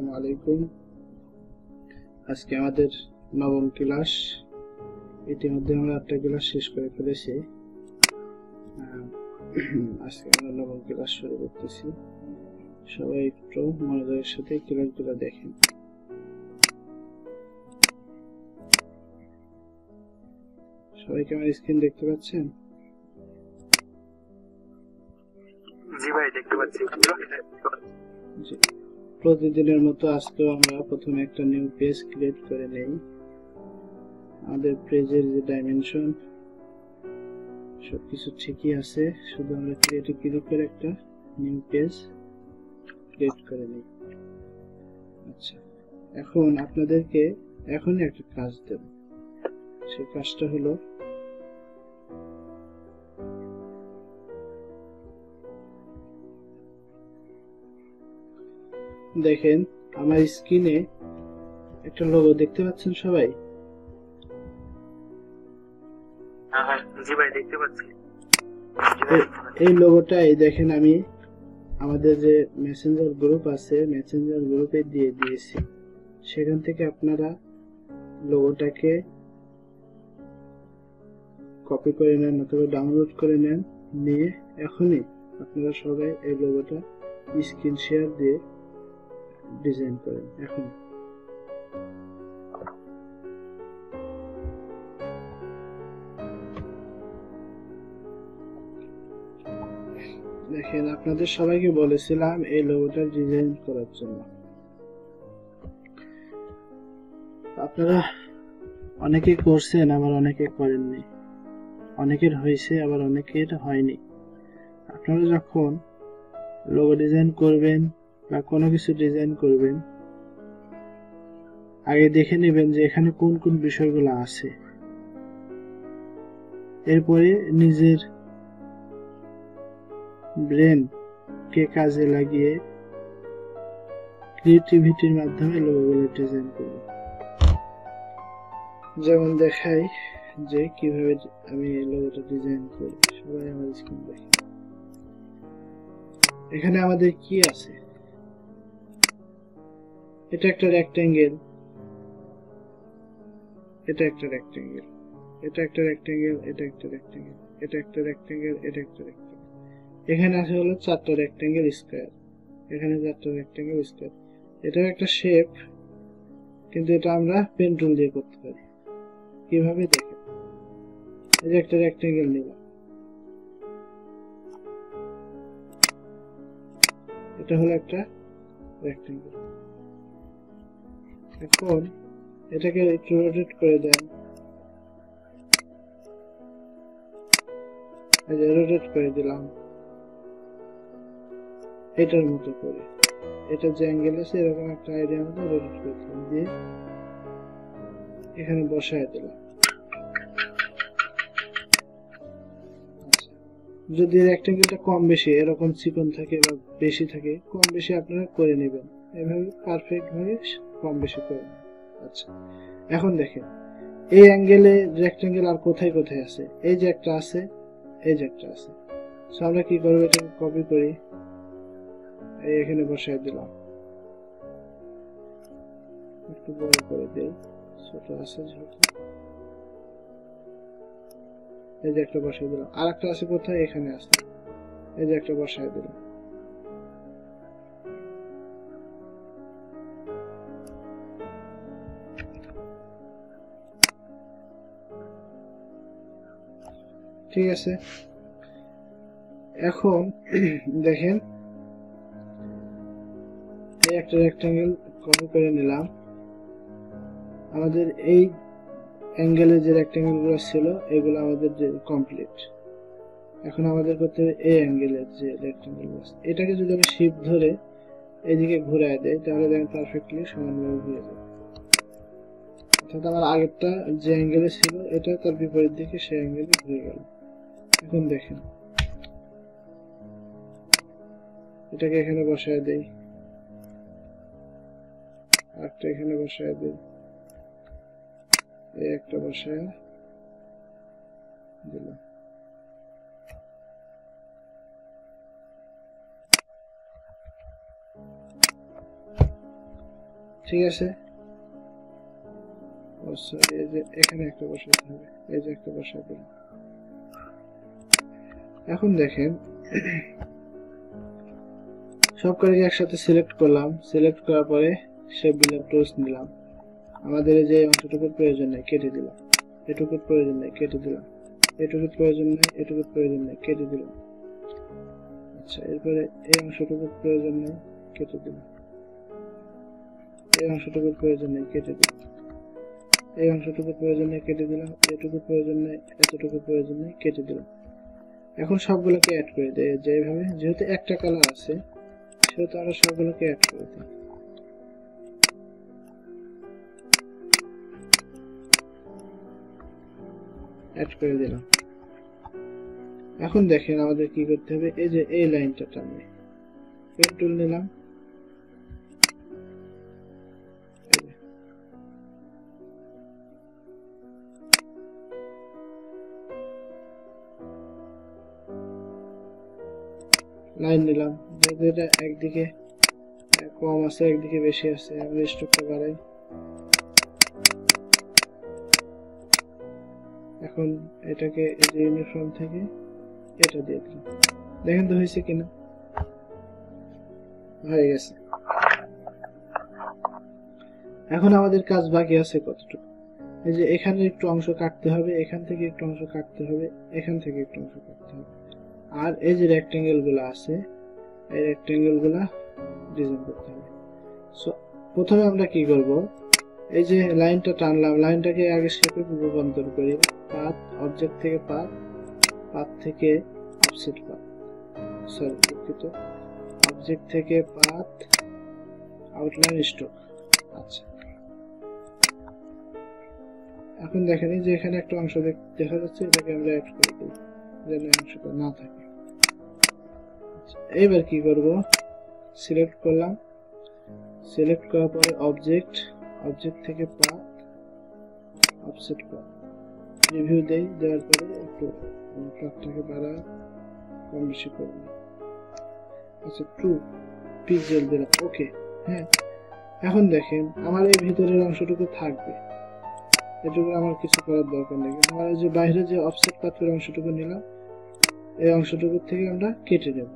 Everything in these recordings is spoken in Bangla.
আসসালামু আলাইকুম। আজকে আমাদের নবম ক্লাস। ইতিমধ্যে আমরা 8টা ক্লাস শেষ করে ফেলেছি। আজকে আমরা নবম ক্লাস শুরু করতেছি। সবাই একটু মনোযোগের সাথে ক্লাসগুলো দেখেন। সবাই কি আমার স্ক্রিন দেখতে পাচ্ছেন? জি ভাই, দেখতে পাচ্ছি। প্রতিদিনের মতো আজকেও আমরা প্রথমে একটা নিউ পেজ ক্রিয়েট করে নেই। আমাদের পেজের যে ডাইমেনশন সবকিছু ঠিকই আছে, শুধু আমরা ক্রিয়েটে ক্লিক করে একটা নিউ পেজ ক্রিয়েট করে নিই। আচ্ছা, এখন আপনাদেরকে এখনই একটা কাজ দেব। সেই কাজটা হলো দেখেন আমার স্ক্রিনে একটা লোগো দেখতে পাচ্ছেন সবাই? জি ভাই, দেখতে পাচ্ছি। এই লোগোটাই দেখেন আমি আমাদের যে মেসেঞ্জার গ্রুপ আছে, মেসেঞ্জার গ্রুপে দিয়ে দিয়েছি। সেখান থেকে আপনারা লোগোটাকে কপি করে নেন অথবা ডাউনলোড করে নেন, নিয়ে এখনই আপনারা সবাই এই লোগোটা স্ক্রিন শেয়ার দিয়ে ডিজাইন করেন। এখন দেখেন আপনাদের সবাইকে বলেছিলাম এই লোগোটা ডিজাইন করার জন্য। আপনারা অনেকে করছেন, আবার অনেকে করেননি। অনেকের হয়েছে, আবার অনেকের হয়নি। আপনারা যখন লোগো ডিজাইন করবেন বা কোনো কিছু ডিজাইন করবেন, আগে দেখে নেবেন যে এখানে কোন কোন বিষয়গুলো আছে। এরপরে নিজের ব্রেন কে কাজে লাগিয়ে ক্রিয়েটিভিটির মাধ্যমে লোগোগুলো ডিজাইন করবেন। যেমন দেখাই যে কিভাবে আমি এই লোগোটা ডিজাইন করি। সবাই আমার স্ক্রিন দেখে। এখানে আমাদের কি আছে? এটা একটা রেক্ট্যাঙ্গেল, এটা একটা রেক্ট্যাঙ্গেল, এটা একটা রেক্ট্যাঙ্গেল, এটা একটা রেক্ট্যাঙ্গেল, এটা একটা রেক্ট্যাঙ্গেল, এটা একটা রেক্ট্যাঙ্গেল। এখানে আছে হলো 4টা রেক্ট্যাঙ্গেল স্কয়ার, এখানে 4টা রেক্ট্যাঙ্গেল স্কয়ার। এটাও একটা শেপ, কিন্তু এটা আমরা পেন টুল দিয়ে করতে পারি। কিভাবে দেখেন, এই যে একটা রেক্ট্যাঙ্গেল নিলাম, এটা হলো একটা রেক্ট্যাঙ্গেল। এখন এটাকে একটু রোটেট করে দেন, এই যে রোটেট করে দিলাম এটার মতো করে। এটা যে অ্যাঙ্গেল আছে এরকম একটা আইডিয়া মতো রোটেট করে দিলাম, দিয়ে এখানে বসায় দিলাম। যদি রেক্ট্যাঙ্গেলটা কম বেশি এরকম চিকন থাকে বা বেশি থাকে, কম বেশি আপনারা করে নেবেন। এভাবে পারফেক্ট ভাবে কম বেশি করে নেবেন। আচ্ছা, এখন দেখেন এই অ্যাঙ্গেলে রেক্ট্যাঙ্গেল আর কোথায় কোথায় আছে? এই যে একটা আছে, এই যে একটা আছে। সো আমরা কি করবো, এটাকে কপি করি, এই এখানে বসায় দিলাম। একটু বড় করে দেই, ছোট আছে যেহেতু। এই যে একটা বসায় দিলাম। আর একটা আছে কোথায়? এখানে আছে, এই যে একটা বসায় দিলাম। ঠিক আছে, এখন দেখেন এই একটা রেক্ট্যাঙ্গেল কপি করে নিলাম। আমাদের এই অ্যাঙ্গেলে যে রেক্ট্যাঙ্গেল গুলো ছিল এগুলো আমাদের কমপ্লিট। এখন আমাদের করতে হবে এই অ্যাঙ্গেলের যে রেক্ট্যাঙ্গেল আছে, এটাকে যদি আমি শিফট ধরে এদিকে ঘুরায় দেই তাহলে দেখেন পারফেক্টলি সমানভাবে ঘুরে যাবে। অর্থাৎ আমার আগেরটা যে অ্যাঙ্গেলে ছিল এটা তার বিপরীত দিকে সেই অ্যাঙ্গেলে ঘুরে গেল। এখন দেখেন এটাকে এখানে বসায় দেই, আরেকটা এখানে বসায় দেই, এই একটা বসায় দিলাম। ঠিক আছে। ও সরি, এই যে এখানে একটা বসাতে হবে, এই যে একটা বসাই দিলাম। এখন দেখেন সব কয়টাকে একসাথে সিলেক্ট করলাম, সিলেক্ট করার পরে শেপ বিল্ডার টুলস নিলাম। আমাদের এই যে অংশটুকুর প্রয়োজন নেই, কেটে দিলাম। এটুকুর প্রয়োজন নেই, কেটে দিলাম। এটুকুর প্রয়োজন নেই, এটুকুর প্রয়োজন নেই, কেটে দিলাম। আচ্ছা, এরপরে এই অংশটুকুর প্রয়োজন নেই, কেটে দিলাম। এই অংশটুকুর প্রয়োজন নেই, কেটে দিলাম। এই অংশটুকুর প্রয়োজন নেই, কেটে দিলাম। এটুকুর প্রয়োজন নেই, এতটুকুর প্রয়োজন নেই, কেটে দিলাম। এখন সবগুলোকে অ্যাড করে দেয় যেভাবে, যেহেতু একটা কালার আছে সেহেতু আমরা সবগুলোকে অ্যাড করে দিই। অ্যাড করে দিলাম। এখন দেখেন আমাদের কি করতে হবে, এই যে এই লাইনটা টানবে, পেন টুল নিলাম, লাইন নিলাম, যেহেতু এটা একদিকে কম আছে একদিকে বেশি আছে, আমরা স্ট্রোকটা বাড়াই। এখন এটাকে এই যে ইউনিফর্ম থেকে এটা দিয়ে দিলাম। দেখেন তো হয়েছে কিনা, হয়ে গেছে। এখন আমাদের কাজ বাকি আছে কতটুকু, এই যে এখানে একটু অংশ কাটতে হবে, এখান থেকে একটু অংশ কাটতে হবে, এখান থেকে একটু অংশ কাটতে হবে। আর এই যে রেক্টেঙ্গেল গুলো আছে, এই রেক্টেঙ্গেল গুলা ডিজাইন করতে হবে। সো প্রথমে আমরা কি করব, এই যে লাইনটা টানলাম, লাইনটাকে আগে শেপে রূপান্তর করি। পাথ, অবজেক্ট থেকে পাথ, পাথ থেকে অফসেট পাথ, সরি দুঃখিত, অবজেক্ট থেকে পাথ, আউটলাইন স্ট্রোক। আচ্ছা, এখন দেখেন যে এখানে একটা অংশ দেখা যাচ্ছে, এটাকে আমরা অ্যাড করে দিই যেন অংশটা না থাকে। এইবার কি করব, সিলেক্ট করলাম, সিলেক্ট করার পরে অবজেক্ট, অবজেক্ট থেকে পাথ, অফসেট পাথ, রিভিউ দেই, দেওয়ার পরে একটু পাথটাকে বাড়া কম বেশি করব। আচ্ছা, 2 পিক্সেল দিলাম, ওকে। হ্যাঁ, এখন দেখেন আমার এই ভিতরের অংশটুকু থাকবে, এটুকু আমার কিছু করার দরকার নেই। আমার এই যে বাইরে যে অফসেট পাথের অংশটুকু নিলাম, এই অংশটুকু থেকে আমরা কেটে নেব।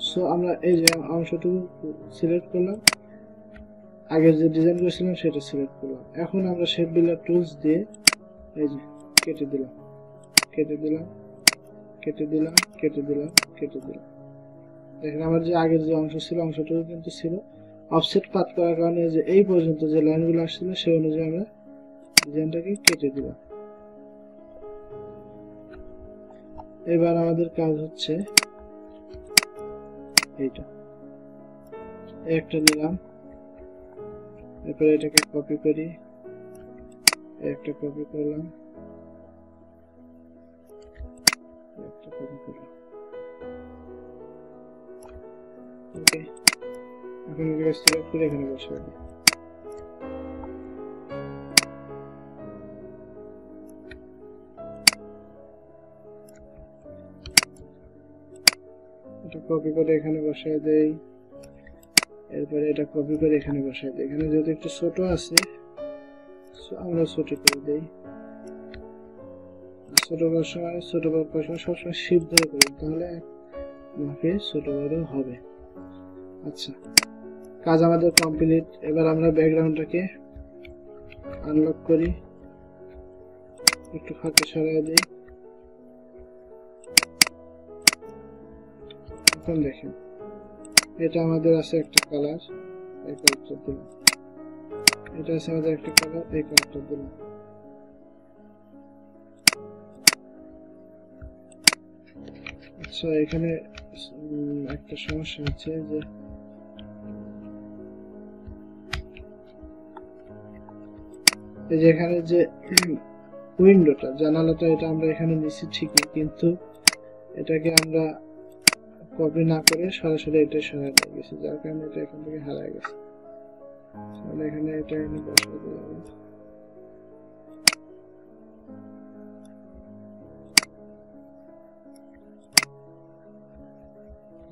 সো আমরা এই যে অংশটুকু সিলেক্ট করলাম, আগের যে ডিজাইন করেছিলাম সেটা সিলেক্ট করলাম। এখন আমরা শেপ বিল্ডার টুলস দিয়ে এই যে কেটে দিলাম, কেটে দিলাম, কেটে দিলাম, কেটে দিলাম, কেটে দিলাম। দেখেন আমার যে আগের যে অংশ ছিল, অংশটুকু কিন্তু ছিল অফসেট পাথ করার কারণে যে এই পর্যন্ত যে লাইনগুলো আসছিল সেই অনুযায়ী আমরা ডিজাইনটাকে কেটে দিলাম। এবার আমাদের কাজ হচ্ছে এইটা, একটা নিলাম, এরপরে এটাকে কপি করি, একটা কপি করলাম, একটা কপি করলাম, ওকে। এখন এটাকে সিলেক্ট করে এখানে বসাই দিই। এটা কপি করে এখানে বসাই দেই, এরপরে এটা কপি করে এখানে বসাই দিই। এখানে যেহেতু একটু ছোট আছে আমরা ছোট করে দেই। ছোট করার সময় সবসময় শিফট ধরে করি, তাহলে মাপে ছোট বড় হবে। আচ্ছা, কাজ আমাদের কমপ্লিট। এবার আমরা ব্যাকগ্রাউন্ডটাকে আনলক করি, একটু ফাঁকে সরাই দিই। এখন দেখেন এটা আমাদের আছে একটা কালার, এই কালারটা দিলাম। এটা আছে আমাদের একটা কালার, এই কালারটা দিলাম। আচ্ছা, এখানে একটা সমস্যা হচ্ছে যে এই যে এখানে যে উইন্ডোটা, জানালাটা, এটা আমরা এখানে নিচ্ছি ঠিকই, কিন্তু এটাকে আমরা কপি না করে সরাসরি এটা সরাই নিয়ে গেছি, যার কারণে এটা এখান থেকে হারায় গেছে। তাহলে এখানে এটা এনে বসাই দেওয়া হবে।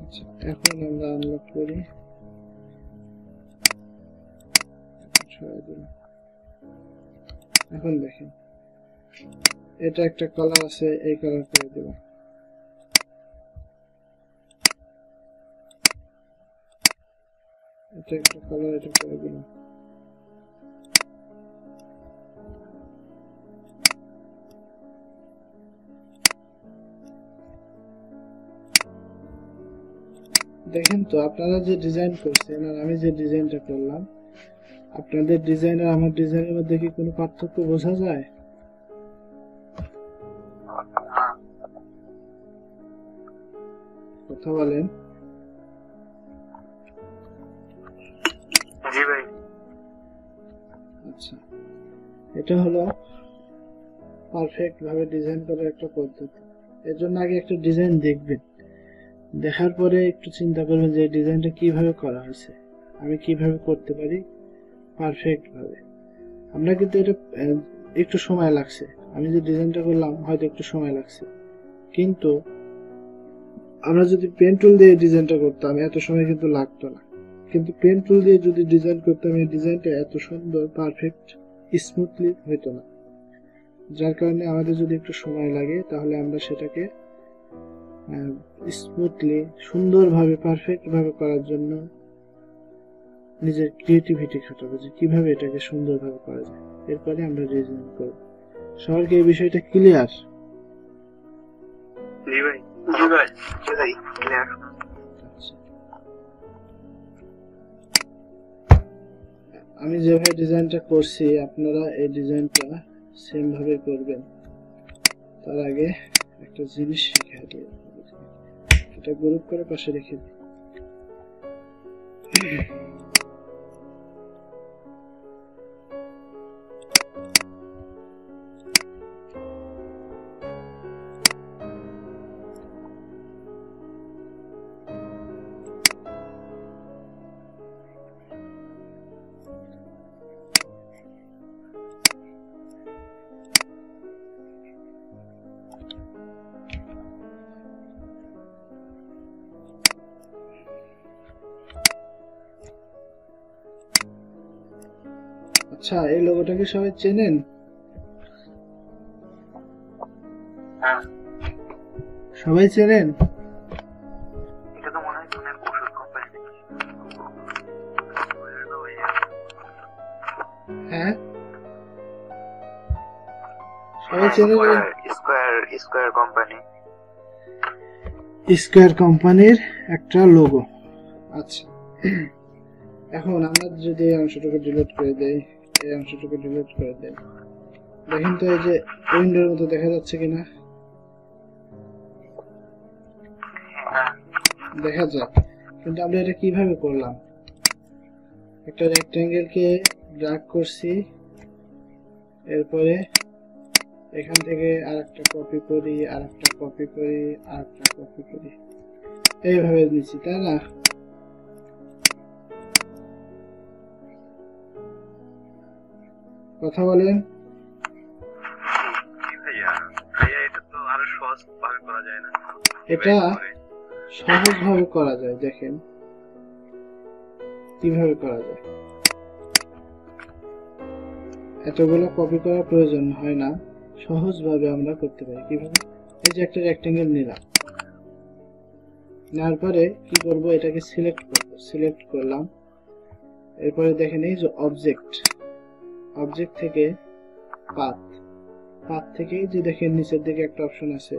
আচ্ছা, এখন আমরা আনলক করি, সরাই দিলাম। এখন দেখেন এটা একটা কালার আছে, এই কালার করে দিলাম। এটা একটা কালার, এটা করে দিলাম। দেখেন তো আপনারা যে ডিজাইন করছেন আর আমি যে ডিজাইনটা করলাম, আপনাদের ডিজাইন আর আমার ডিজাইনের মধ্যে কি কোনো পার্থক্য বোঝা যায়? কথা বলেন। জি ভাই। আচ্ছা, এটা হলো পারফেক্ট ভাবে ডিজাইন করার একটা পদ্ধতি। এর জন্য আগে একটা ডিজাইন দেখবেন, দেখার পরে একটু চিন্তা করবেন যে এই ডিজাইনটা কিভাবে করা হয়েছে, আমি কিভাবে করতে পারি পারফেক্ট ভাবে। আমরা কিন্তু এটা একটু সময় লাগছে, আমি যে ডিজাইনটা করলাম হয়তো একটু সময় লাগছে, কিন্তু আমরা যদি পেন টুল দিয়ে ডিজাইনটা করতাম এত সময় কিন্তু লাগতো না। কিন্তু পেন টুল দিয়ে যদি ডিজাইন করতাম এই ডিজাইনটা এত সুন্দর পারফেক্ট স্মুথলি হইতো না। যার কারণে আমাদের যদি একটু সময় লাগে তাহলে আমরা সেটাকে স্মুথলি সুন্দরভাবে পারফেক্ট ভাবে করার জন্য নিজের ক্রিয়েটিভিটি খাটাবো যে কিভাবে এটাকে সুন্দরভাবে করা যায়, এরপরে আমরা ডিজাইন করব। সবাইকে এই বিষয়টা ক্লিয়ার? জি ভাই। জি ভাই। জি ভাই ক্লিয়ার। আচ্ছা, আমি যেভাবে ডিজাইনটা করছি আপনারা এই ডিজাইনটা সেম ভাবে করবেন। তার আগে একটা জিনিস শিখে দিই, এটা গ্রুপ করে পাশে রেখে দিই। আচ্ছা, এই লোগোটাকে সবাই চেনেন? হ্যাঁ, সবাই চেনেন? এটা তো মনে হয় কোনের ওষুধ কোম্পানি। হ্যাঁ, সবাই চেনেন? Square company. স্কয়ার কোম্পানির একটা লোগো। আচ্ছা, এখন আমরা যদি এই অংশটুকু ডিলিট করে দেই, এই অংশটুকু ডিলিট করে দেই, দেখেন তো এই যে উইন্ডোর মতো দেখা যাচ্ছে কিনা? দেখা যায়, কিন্তু আমরা এটা কিভাবে করলাম? একটা রেক্ট্যাঙ্গেল কে ড্র্যাগ করছি, এরপরে এখান থেকে আরেকটা কপি করি, আরেকটা কপি করি, আরেকটা কপি করি, এইভাবে দিচ্ছি, তাই না? কথা বলেন। এটা সহজ ভাবে করা যায়, দেখেন কিভাবে করা যায়। এতগুলো কপি করার প্রয়োজন হয় না, সহজ ভাবে আমরা করতে পারি। কিভাবে? এই যে একটা রেক্ট্যাঙ্গেল নিলাম, নেওয়ার পরে কি করব, এটাকে সিলেক্ট করব, সিলেক্ট করলাম, এরপরে দেখেন এই যে অবজেক্ট থেকে পাথ থেকে যে দেখেন নিচের দিকে একটা অপশন আছে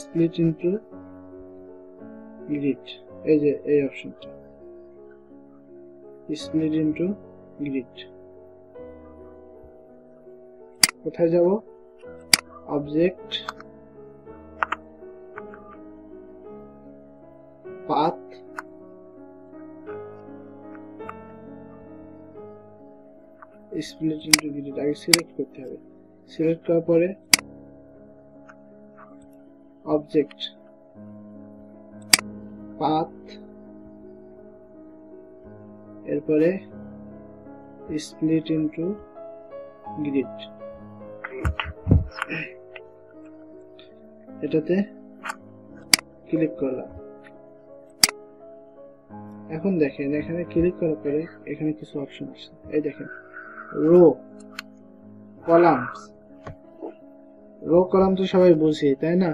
স্প্লিট ইনটু গ্রিড, এই যে এই অপশনটা স্প্লিট ইনটু গ্রিড। কোথায় যাব? Object, path, split into grid আগে সিলেক্ট করতে হবে। সিলেক্ট করার পরে অবজেক্ট, পাথ, এরপরে স্প্লিট ইনটু গ্রিড, এটাতে ক্লিক করলাম। এখন দেখেন এখানে ক্লিক করার পরে এখানে কিছু অপশন আসছে, এই দেখেন রো, কলামস। রো কলাম তো সবাই বুঝি, তাই না?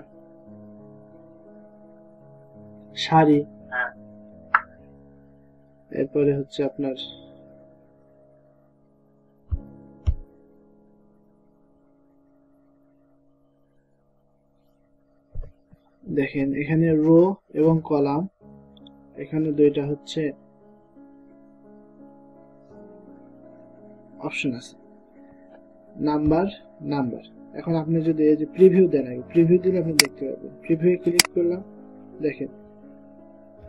সারি, হ্যাঁ। এরপরে হচ্ছে আপনার দেখেন এখানে রো এবং কলাম, এখানে দুইটা হচ্ছে অপশন আছে, নাম্বার, নাম্বার। এখন আপনি যদি এই যে প্রিভিউ দেন, আগে প্রিভিউ দিলে আপনি দেখতে পাবেন। প্রিভিউ ক্লিক করলাম, দেখেন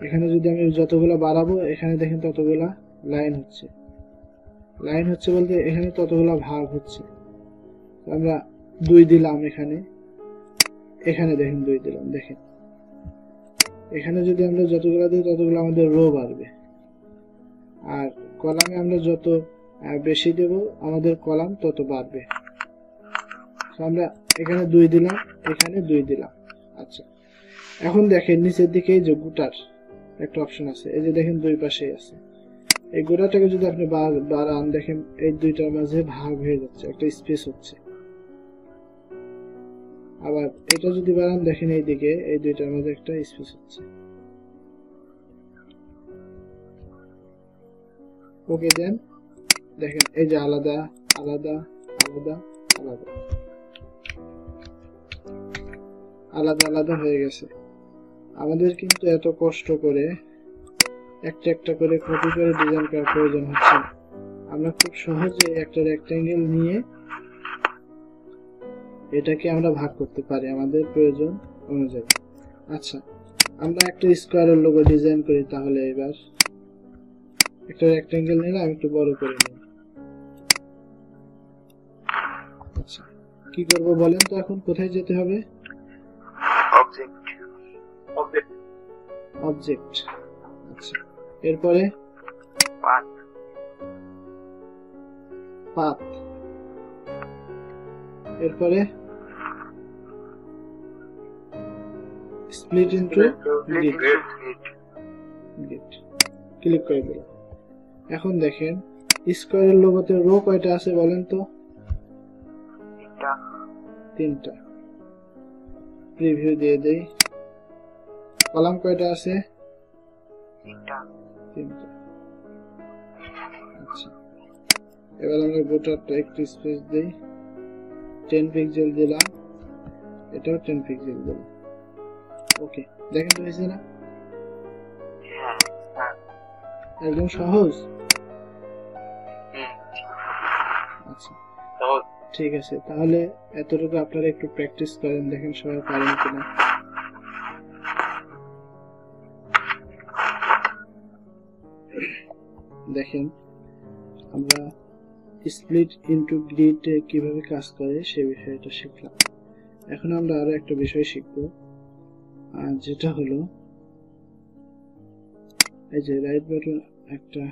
এখানে যদি আমি যতগুলা বাড়াবো এখানে দেখেন ততগুলা লাইন হচ্ছে। লাইন হচ্ছে বলতে এখানে ততগুলা ভাগ হচ্ছে। আমরা 2 দিলাম এখানে, এখানে দেখেন 2 দিলাম, দেখেন এখানে যদি আমরা যতগুলা দিই ততগুলো আমাদের রো বাড়বে, আর কলামে আমরা যত বেশি দেব আমাদের কলাম তত বাড়বে। আমরা এখানে 2 দিলাম, এখানে 2 দিলাম। আচ্ছা, এখন দেখেন নিচের দিকে এই যে গোটার একটা অপশন আছে, এই যে দেখেন 2 পাশেই আছে। এই গোটাটাকে যদি আপনি বাড়ান, দেখেন এই দুইটার মাঝে ভাগ হয়ে যাচ্ছে, একটা স্পেস হচ্ছে। আবার এটা যদি বাড়ান, দেখেন এই দিকে এই দুইটার মাঝে একটা স্পেস হচ্ছে। ওকে দেন, দেখেন এই যে আলাদা আলাদা আলাদা আলাদা আলাদা আলাদা হয়ে গেছে। আমাদের কিন্তু এত কষ্ট করে একটা একটা করে কপি করে ডিজাইন করার প্রয়োজন হচ্ছে না। আমরা খুব সহজে একটা রেক্ট্যাঙ্গেল নিয়ে এটাকে আমরা ভাগ করতে পারি আমাদের প্রয়োজন অনুযায়ী। আচ্ছা, আমরা একটা স্কোয়ারের লোগো ডিজাইন করি তাহলে। এবার একটা রেক্ট্যাঙ্গেল নিলাম, একটু বড় করে নিই। আচ্ছা, কি করব বলেন তো? এখন কোথায় যেতে হবে? Object, object, object. আচ্ছা, এরপরে পাথ, পাথ, এরপরে split into grid. Grid click করে দিলাম। এখন দেখেন স্কোয়ারের লোগোতে রো কয়টা আছে বলেন তো? 3টা। প্রিভিউ দিয়ে দেই। কলাম কয়টা আছে? 3টা। আচ্ছা, এবার আমরা গোটারটা একটু স্পেস দেই, 10 পিক্সেল দিলাম, এটাও 10 পিক্সেল দিলাম। ওকে, দেখেন তো হয়েছে না? একদম সহজ। আচ্ছা, ঠিক আছে, তাহলে এতটুকু আপনারা একটু প্র্যাকটিস করেন, দেখেন সবাই পারেন কিনা। দেখেন আমরা স্প্লিট ইনটু গ্রিড কিভাবে কাজ করে সে বিষয়টা শিখলাম। এখন আমরা আরো একটা বিষয় শিখব, যেটা হলো এই যে রাইট বাটন, একটা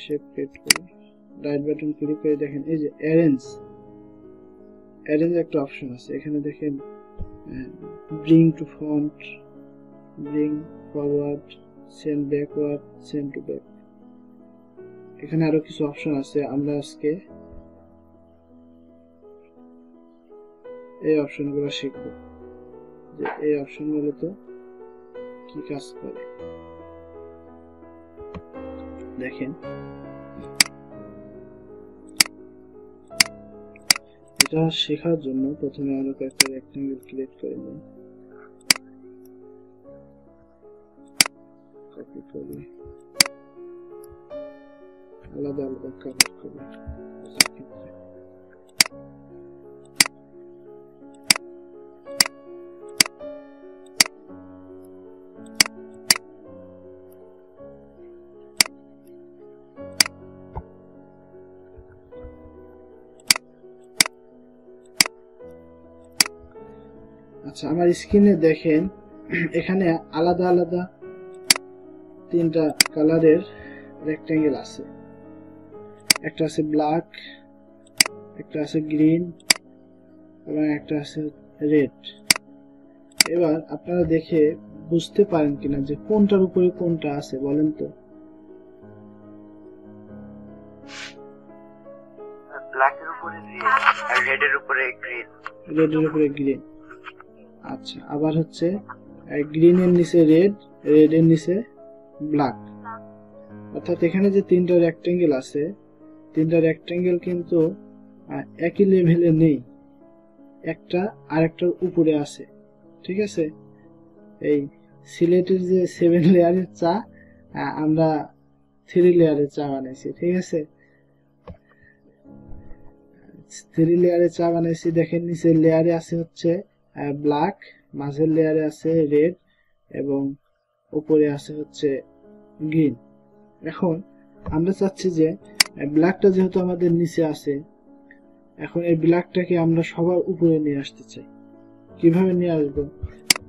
শেপ ক্রিয়েট করি, রাইট বাটন ক্লিক করে দেখেন এই যে অ্যারেঞ্জ, অ্যারেঞ্জ একটা অপশন আছে। এখানে দেখেন bring to font, bring forward, send backward, send to back. এখানে আরো কিছু অপশন আছে। আমরা আজকে এই অপশনগুলো শিখব, যে এই অপশনগুলোতে কি কাজ করে। দেখেন এটা শেখার জন্য প্রথমে আমরা একটা রেক্ট্যাঙ্গেল ক্রিয়েট করে নিই, কপি করি, আলাদা আলাদা কালার করি। আচ্ছা, আমার স্ক্রিনে দেখেন এখানে আলাদা আলাদা 3টা কালারের রেক্ট্যাঙ্গেল আছে। একটা আছে ব্ল্যাক, একটা আছে গ্রিন এবং একটা আছে রেড। এবার আপনারা দেখে বুঝতে পারেন কিনা যে কোনটার উপরে কোনটা আছে বলেন তো? ব্ল্যাকের উপরে রেড আর রেডের উপরে গ্রিন। রেডের উপরে গ্রিন। আচ্ছা, আবার হচ্ছে গ্রিনের নিচে রেড, রেডের নিচে ব্ল্যাক। অর্থাৎ এখানে যে তিনটা রেক্টেঙ্গেল আছে, তিনটা রেক্টেঙ্গেল কিন্তু একই লেভেলে নেই, একটা আরেকটার উপরে আছে। ঠিক আছে, এই সিলেটের যে 7 লেয়ারের চা, আমরা 3 লেয়ারের চা বানাইছি। ঠিক আছে, 3 লেয়ারের চা বানাইছি। দেখেন নিচের লেয়ারে আছে হচ্ছে ব্ল্যাক, মাঝের লেয়ারে আছে রেড এবং উপরে আছে হচ্ছে গ্রিন। এখন আমরা চাচ্ছি যে ব্ল্যাকটা যেহেতু আমাদের নিচে আছে, এখন এই ব্ল্যাকটাকে আমরা সবার উপরে নিয়ে আসতে চাই। কিভাবে নিয়ে আসবো?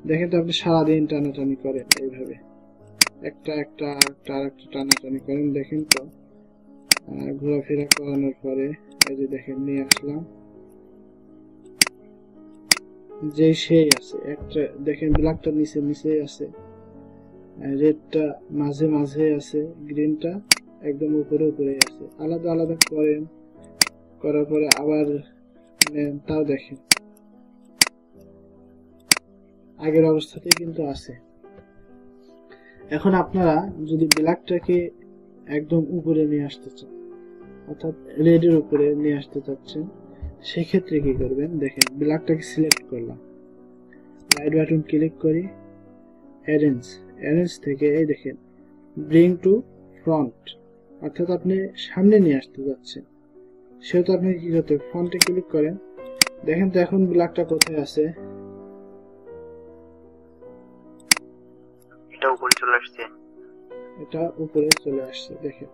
দেখেন তো, আপনি সারাদিন টানাটানি করেন এইভাবে, একটা একটা একটা আর একটা টানাটানি করেন। দেখেন তো, ঘোরাফেরা করানোর পরে এই যে দেখেন নিয়ে আসলাম, যে সেই আছে একটা। দেখেন ব্ল্যাকটা নিচে নিচেই আছে, রেডটা মাঝে মাঝে আছে, গ্রিনটা একদম উপরে উপরে আছে। আলাদা আলাদা করেন, করার পরে আবার নেন, তাও দেখেন আগের অবস্থাতেই কিন্তু আছে। এখন আপনারা যদি ব্ল্যাকটাকে একদম উপরে নিয়ে আসতে চান, অর্থাৎ রেডের উপরে নিয়ে আসতে চাচ্ছেন, সেক্ষেত্রে কি করবেন? দেখেন ব্ল্যাকটাকে সিলেক্ট করলাম, রাইট বাটন ক্লিক করি, অ্যারেঞ্জ, অ্যারেঞ্জ থেকে এই দেখেন ব্রিং টু ফ্রন্ট, অর্থাৎ আপনি সামনে নিয়ে আসতে যাচ্ছেন, সেহেতু আপনি কি করতে হবে? ফ্রন্টে ক্লিক করেন। দেখেন তো এখন ব্ল্যাকটা কোথায় আছে? এটা উপরে চলে আসছে, এটা উপরে চলে আসছে। দেখেন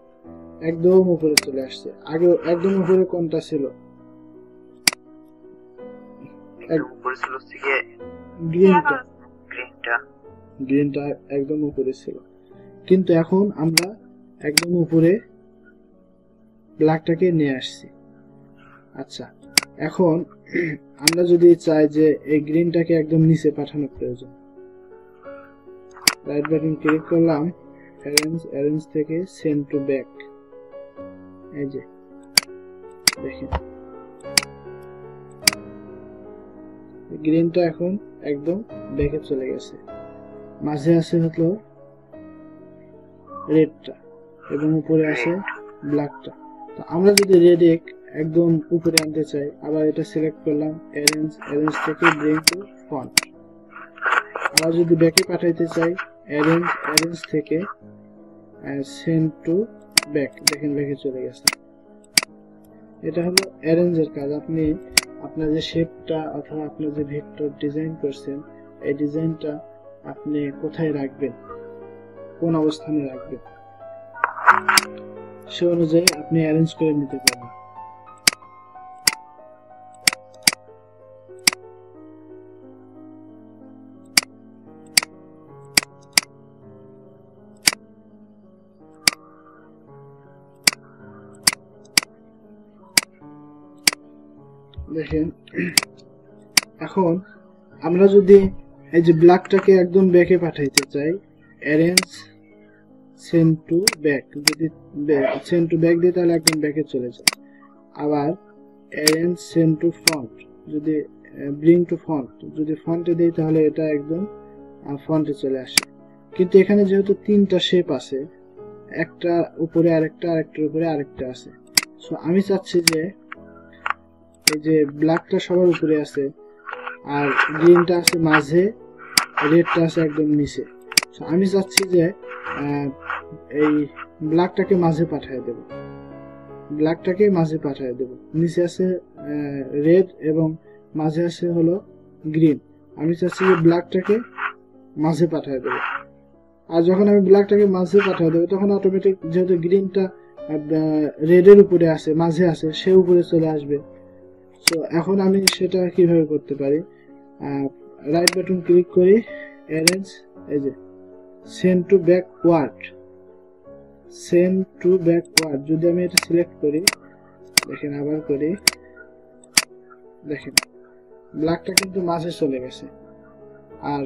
একদম উপরে চলে আসছে। আগে একদম উপরে কোনটা ছিল? একদম উপরে ছিল হচ্ছে গিয়ে গ্রিনটা। গ্রিনটা। গ্রিনটা একদম উপরে ছিল, কিন্তু এখন আমরা একদম উপরে ব্ল্যাকটাকে নিয়ে আসছি। আচ্ছা, এখন আমরা যদি চাই যে এই গ্রিনটাকে একদম নিচে পাঠানোর প্রয়োজন, রাইট বাটন ক্লিক করলাম, অ্যারেঞ্জ, অ্যারেঞ্জ থেকে সেন্ড টু ব্যাক, এই যে দেখেন গ্রিনটা এখন একদম ব্যাকে চলে গেছে, মাঝে আছে হলো রেডটা এবং উপরে আছে ব্ল্যাকটা। তো আমরা যদি রেড একদম উপরে আনতে চাই, আবার এটা সিলেক্ট করলাম, অ্যারেঞ্জ, অ্যারেঞ্জ থেকে ব্রিং টু ফ্রন্ট। আবার যদি ব্যাকে পাঠাইতে চাই, অ্যারেঞ্জ, অ্যারেঞ্জ থেকে সেন্ড টু ব্যাক, দেখেন ব্যাকে চলে গেছে। এটা হলো অ্যারেঞ্জের কাজ। আপনি আপনার যে শেপটা অথবা আপনার যে ভেক্টর ডিজাইন করছেন, এই ডিজাইনটা আপনি কোথায় রাখবেন, কোন অবস্থানে রাখবেন, সে অনুযায়ী আপনি অ্যারেঞ্জ করে নিতে পারবেন। দেখেন এখন আমরা যদি এই যে ব্ল্যাকটাকে একদম ব্যাকে পাঠাইতে চাই, অ্যারেঞ্জ সেন্ড টু ব্যাক, যদি সেন্ড টু ব্যাক দিই তাহলে একদম ব্যাকে চলে যায়। আবার অ্যারেঞ্জ সেন্ড টু ফ্রন্ট, যদি ব্রিং টু ফ্রন্ট, যদি ফ্রন্টে দিই তাহলে এটা একদম ফ্রন্টে চলে আসে। কিন্তু এখানে যেহেতু তিনটা শেপ আছে, একটা উপরে আরেকটা, আরেকটার উপরে আরেকটা আছে, সো আমি চাচ্ছি যে এই যে ব্ল্যাকটা সবার উপরে আছে আর গ্রিনটা আছে মাঝে, রেডটা আছে একদম নিচে। আমি চাচ্ছি যে এই ব্ল্যাকটাকে মাঝে পাঠিয়ে দেব, ব্ল্যাকটাকে মাঝে পাঠিয়ে দেব। নিচে আছে রেড এবং মাঝে আছে হলো গ্রিন। আমি চাচ্ছি যে ব্ল্যাকটাকে মাঝে পাঠিয়ে দেব। আর যখন আমি ব্ল্যাকটাকে মাঝে পাঠিয়ে দেবো, তখন অটোমেটিক যেহেতু গ্রিনটা রেডের উপরে আছে, মাঝে আছে, সে উপরে চলে আসবে। সো এখন আমি সেটা কিভাবে করতে পারি? রাইট বাটন ক্লিক করি, অ্যারেঞ্জ, এই যে send to backward, send to backward যদি আমি এটা সিলেক্ট করি, দেখেন আবার করি, দেখেন ব্ল্যাকটা কিন্তু মাঝে চলে গেছে আর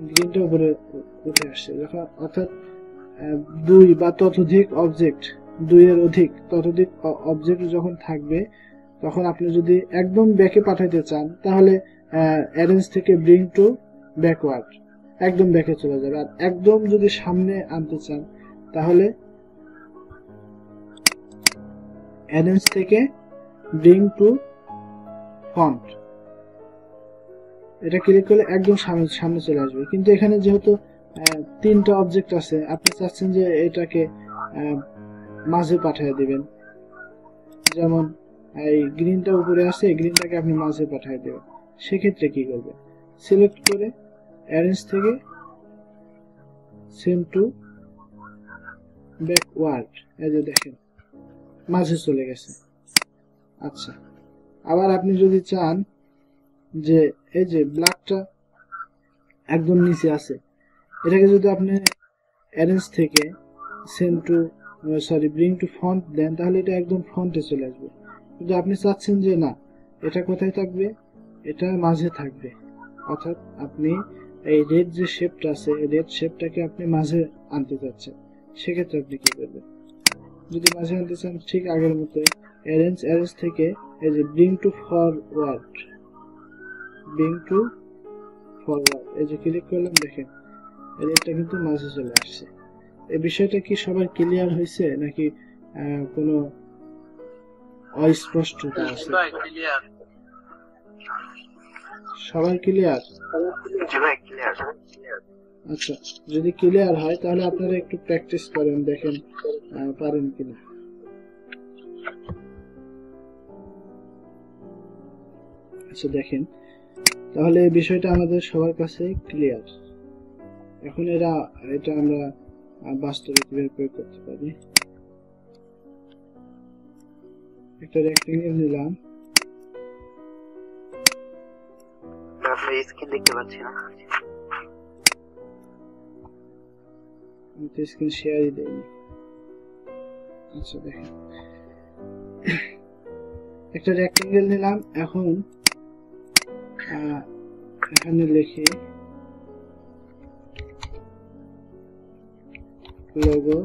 গ্রিনটা উপরে উঠে আসছে যখন, অর্থাৎ দুই বা ততোধিক অবজেক্ট, দুইয়ের অধিক ততোধিক অবজেক্ট যখন থাকবে, তখন আপনি যদি একদম ব্যাকে পাঠাতে চান তাহলে অ্যারেঞ্জ থেকে ব্রিং টু ব্যাকওয়ার্ড, একদম ব্যাকে চলে যাবে। আর একদম যদি সামনে আনতে চান তাহলে অ্যারেঞ্জ থেকে ব্রিং টু ফ্রন্ট, এটা ক্লিক করলে একদম সামনে সামনে চলে আসবে। কিন্তু এখানে যেহেতু তিনটা অবজেক্ট আছে, আপনি চাচ্ছেন যে এটাকে মাঝে পাঠিয়ে দিবেন, যেমন এই গ্রিনটা উপরে আছে, গ্রিনটাকে আপনি মাঝে পাঠিয়ে দেবেন। সেক্ষেত্রে কি করবেন, সিলেক্ট করে অ্যারেঞ্জ থেকে সেন্ড টু ব্যাকওয়ার্ড, এই যে দেখেন মাঝে চলে গেছে। আচ্ছা, আবার আপনি যদি চান যে এই যে ব্ল্যাকটা একদম নিচে আছে, এটাকে যদি আপনি অ্যারেঞ্জ থেকে send to bring to front দেন, তাহলে এটা একদম ফ্রন্টে চলে আসবে। কিন্তু আপনি চাচ্ছেন যে না, এটা কোথায় থাকবে, এটা মাঝে থাকবে, অর্থাৎ আপনি এই রেড যে শেপটা আছে, রেড শেপটাকে আপনি মাঝে আনতে চাচ্ছেন। সেক্ষেত্রে আপনি কি করবেন, যদি মাঝে আনতে চান ঠিক আগের মতোই অ্যারেঞ্জ থেকে এই যে ব্রিং টু ফরওয়ার্ড, এই যে ক্লিক করলাম, দেখেন রেডটা কিন্তু মাঝে চলে আসছে। এই বিষয়টা কি সবার ক্লিয়ার হয়েছে নাকি কোনো অস্পষ্টতা আছে? সবার ক্লিয়ার? আচ্ছা, যদি ক্লিয়ার হয় তাহলে আপনারা একটু প্র্যাকটিস করেন, দেখেন পারেন কিনা। আচ্ছা দেখেন, তাহলে এই বিষয়টা আমাদের সবার কাছে ক্লিয়ার। এখন এটা আমরা বাস্তবে কিভাবে প্রয়োগ করতে পারি। একটা রেক্টেঙ্গেল নিলাম, স্ক্রিন দেখতে পাচ্ছি না, আমি তো স্ক্রিন শেয়ারই দেইনি। আচ্ছা দেখেন, একটা রেক্টেঙ্গেল নিলাম, এখন এখানে লিখি logo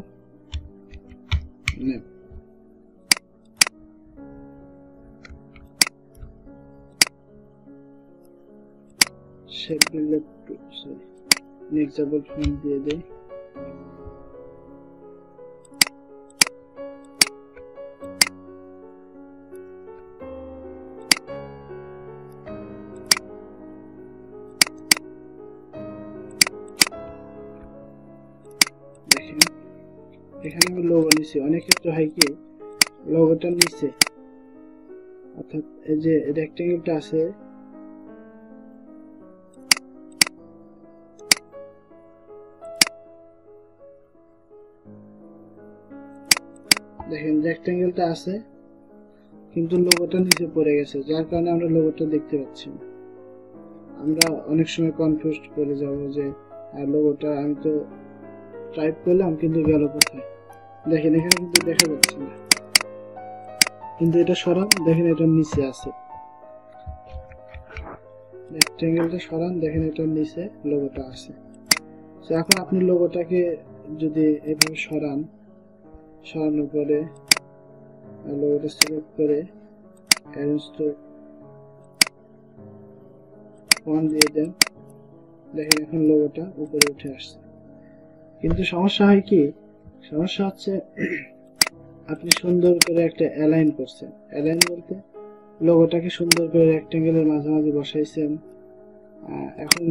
name, shape builder tool, sorry নেক্সাবল ফন্ট দিয়ে দেই। দেখেন এখানে আমি লোগো নিচ্ছি, অনেক ক্ষেত্রে হয় কি লোগোটা নিচে, অর্থাৎ এই যে রেক্টেঙ্গেলটা আছে, দেখেন রেক্টেঙ্গেলটা আছে কিন্তু লোগোটা নিচে পড়ে গেছে, যার কারণে আমরা লোগোটা দেখতে পাচ্ছি না। আমরা অনেক সময় কনফিউজ করে যাব যে লোগোটা আমি তো টাইপ করলাম কিন্তু গেল কোথায়। দেখেন এখানে কিন্তু দেখা যাচ্ছে না, কিন্তু এটা সরান, দেখেন এটা নিচে আছে, রেক্টেঙ্গেলটা সরান, দেখেন এটার নিচে লোগোটা আছে। তো এখন আপনি লোগোটাকে যদি এভাবে সরানোর পরে লোগোটা সিলেক্ট করে অ্যারেঞ্জ টু ফন্ট দিয়ে দেন, দেখেন এখন লোগোটা উপরে উঠে আসছে। কিন্তু সমস্যা হয় কি, সমস্যা হচ্ছে আপনি সুন্দর করে একটা অ্যালাইন করছেন, অ্যালাইন বলতে লোগোটাকে সুন্দর করে রেক্টেঙ্গেলের মাঝামাঝি বসাইছেন, এখন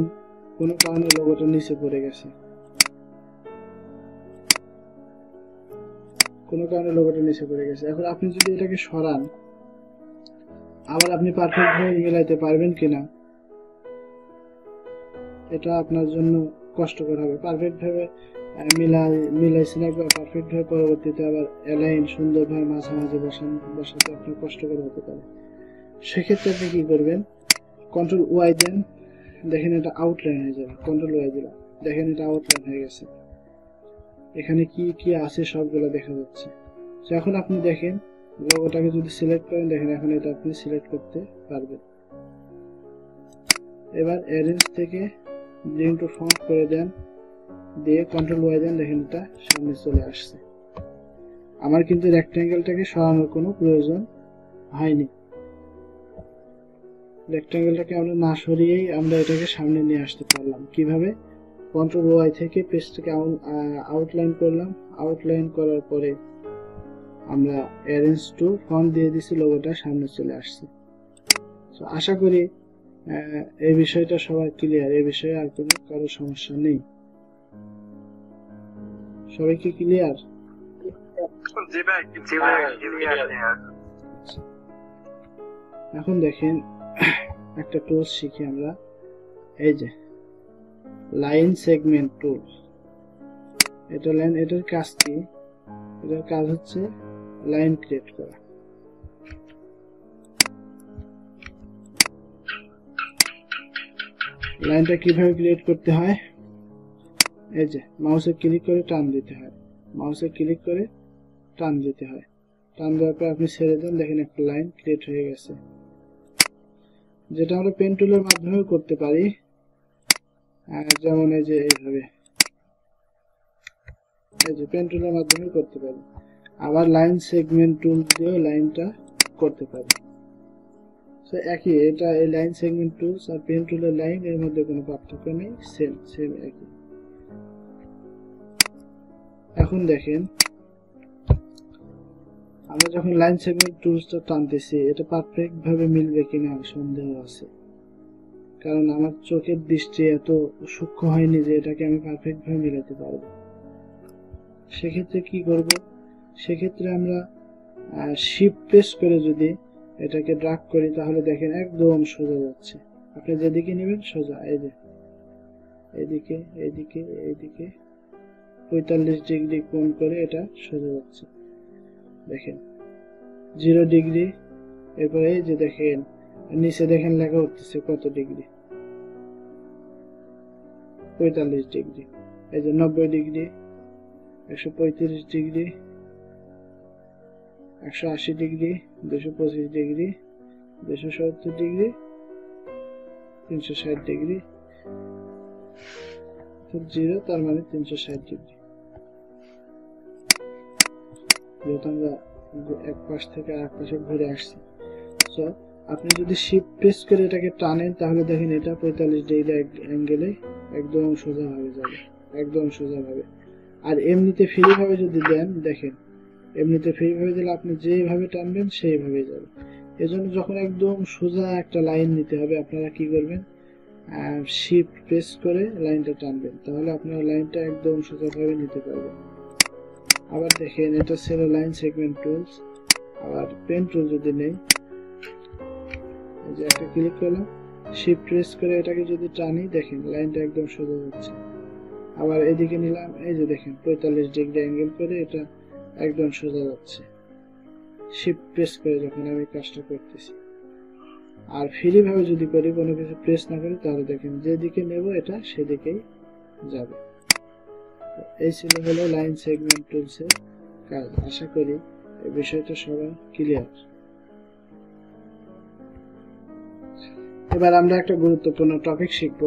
কোনো কারণে লোগোটা নিচে পড়ে গেছে, এখন আপনি যদি এটাকে সরান, আবার আপনি পারফেক্ট ভাবে মিলাইতে পারবেন কিনা এটা আপনার জন্য কষ্টকর হবে। পারফেক্ট ভাবে মিলাইছেন একবার, পারফেক্ট ভাবে পরবর্তীতে আবার অ্যালাইন সুন্দরভাবে মাঝামাঝি বসাতে আপনার কষ্টকর হতে পারে। সেক্ষেত্রে আপনি কি করবেন, কন্ট্রোল ওয়াই দেন, দেখেন এটা আউটলাইন হয়ে যাবে, কন্ট্রোল ওয়াই দিলাম, দেখেন এটা আউটলাইন হয়ে গেছে, এখানে কি কি আছে সবগুলো দেখা যাচ্ছে। তো এখন আপনি দেখেন লোগোটাকে যদি সিলেক্ট করেন, দেখেন এখন এটা আপনি সিলেক্ট করতে পারবেন। এবার অ্যারেঞ্জ থেকে ব্রিং টু ফ্রন্ট করে দেন, দিয়ে কন্ট্রোল ওয়াই দেন, দেখেন এটা সামনে চলে আসছে। আমার কিন্তু রেক্ট্যাঙ্গেলটাকে সরানোর কোনো প্রয়োজন হয়নি। রেক্ট্যাঙ্গেলটাকে আমরা না সরিয়েই আমরা এটাকে সামনে নিয়ে আসতে পারলাম। কিভাবে? কন্ট্রোল ওয়াই থেকে পেজটাকে আউটলাইন করলাম, আউটলাইন করার পরে আমরা অ্যারেঞ্জ টু ফন্ট দিয়ে দিছি, লোগোটা সামনে চলে আসছে। তো আশা করি এই বিষয়টা সবার ক্লিয়ার, এই বিষয়ে আর কোনো কারো সমস্যা নেই। সবাই কি ক্লিয়ার? জি ভাই, ক্লিয়ার। এখন দেখেন একটা টুলস শিখি আমরা, এই যে লাইন সেগমেন্ট টুল। এটার কাজ কি? এটার কাজ হচ্ছে লাইন ক্রিয়েট করা। লাইনটা কিভাবে ক্রিয়েট করতে হয়? এই যে মাউসে ক্লিক করে টান দিতে হয়, মাউসে ক্লিক করে টান দিতে হয়। টান দেওয়ার পর আপনি ছেড়ে দেন, দেখেন একটা লাইন ক্রিয়েট হয়ে গেছে। যেটা আমরা পেন টুলের মাধ্যমেও করতে পারি, যেমন এই যে এইভাবে, এই যে পেন টুলের মাধ্যমে করতে পারি। আবার লাইন সেগমেন্ট টুল দিয়েও লাইনটা করতে পারি। তো একই, এটা এই লাইন সেগমেন্ট টুলস আর পেন টুলের লাইন এর মধ্যে কোনো পার্থক্য নেই, সেম একই। এখন দেখেন আমরা যখন লাইন সেগমেন্ট টুলসটা টানতেছি, এটা পারফেক্ট ভাবে মিলবে কিনা সন্দেহ আছে, কারণ আমার চোখের দৃষ্টি এত সূক্ষ্ম হয়নি যে এটাকে আমি পারফেক্ট ভাবে মিলাতে পারবো। সেক্ষেত্রে কি করব? সেক্ষেত্রে আমরা শিফট প্রেস করে যদি এটাকে ড্র্যাগ করি, তাহলে দেখেন একদম সোজা যাচ্ছে। আপনি যেদিকে নেবেন সোজা, এই যে এইদিকে এইদিকে এইদিকে 45 ডিগ্রি কোণ করে এটা সোজা যাচ্ছে। দেখেন 0 ডিগ্রি, এরপরে এই যে দেখেন নিচে দেখেন লেখা উঠতেছে কত ডিগ্রি, 45 ডিগ্রি। এই যে 90 degree, 135 degree, 180 degree, 225 degree, 270 degree, 360 degree, 0 তার মানে 360 ডিগ্রি। যেহেতু আমরা এক পাশ থেকে আরেক পাশে ঘুরে আসছি, সো আপনি যদি শিফট প্রেস করে এটাকে টানেন, তাহলে দেখেন এটা 45 ডিগ্রি অ্যাঙ্গেলে একদম সোজা ভাবে যাবে, একদম সোজা ভাবে। আর এমনিতে ফ্রি ভাবে যদি দেন, দেখেন এমনিতে ফ্রি ভাবে দিলে আপনি যেভাবে টানবেন সেইভাবে যাবে। এজন্য যখন একদম সোজা একটা লাইন নিতে হবে, আপনারা কি করবেন? শিফট প্রেস করে লাইনটা টানবেন, তাহলে আপনারা লাইনটা একদম সোজাভাবে নিতে পারবেন। আবার দেখেন এটা ছিল লাইন সেগমেন্ট টুলস। আবার পেন টুল যদি নেই, এই যে একটা ক্লিক করলাম, শিফট প্রেস করে এটাকে যদি টানি, দেখেন লাইনটা একদম সোজা যাচ্ছে। আবার এদিকে নিলাম, এই যে দেখেন 45 ডিগ্রি অ্যাঙ্গেল করে এটা একদম সোজা যাচ্ছে, শিফট প্রেস করে যখন আমি কাজটা করতেছি। আর ফ্রি ভাবে যদি করি, কোনো কিছু প্রেস না করি, তাহলে দেখেন যেদিকে নেব এটা সেদিকেই যাবে। এই ছিল হলো লাইন সেগমেন্ট টুলসের কাজ। আশা করি এই বিষয়টা সবাই ক্লিয়ার। এবার আমরা একটা গুরুত্বপূর্ণ টপিক শিখব,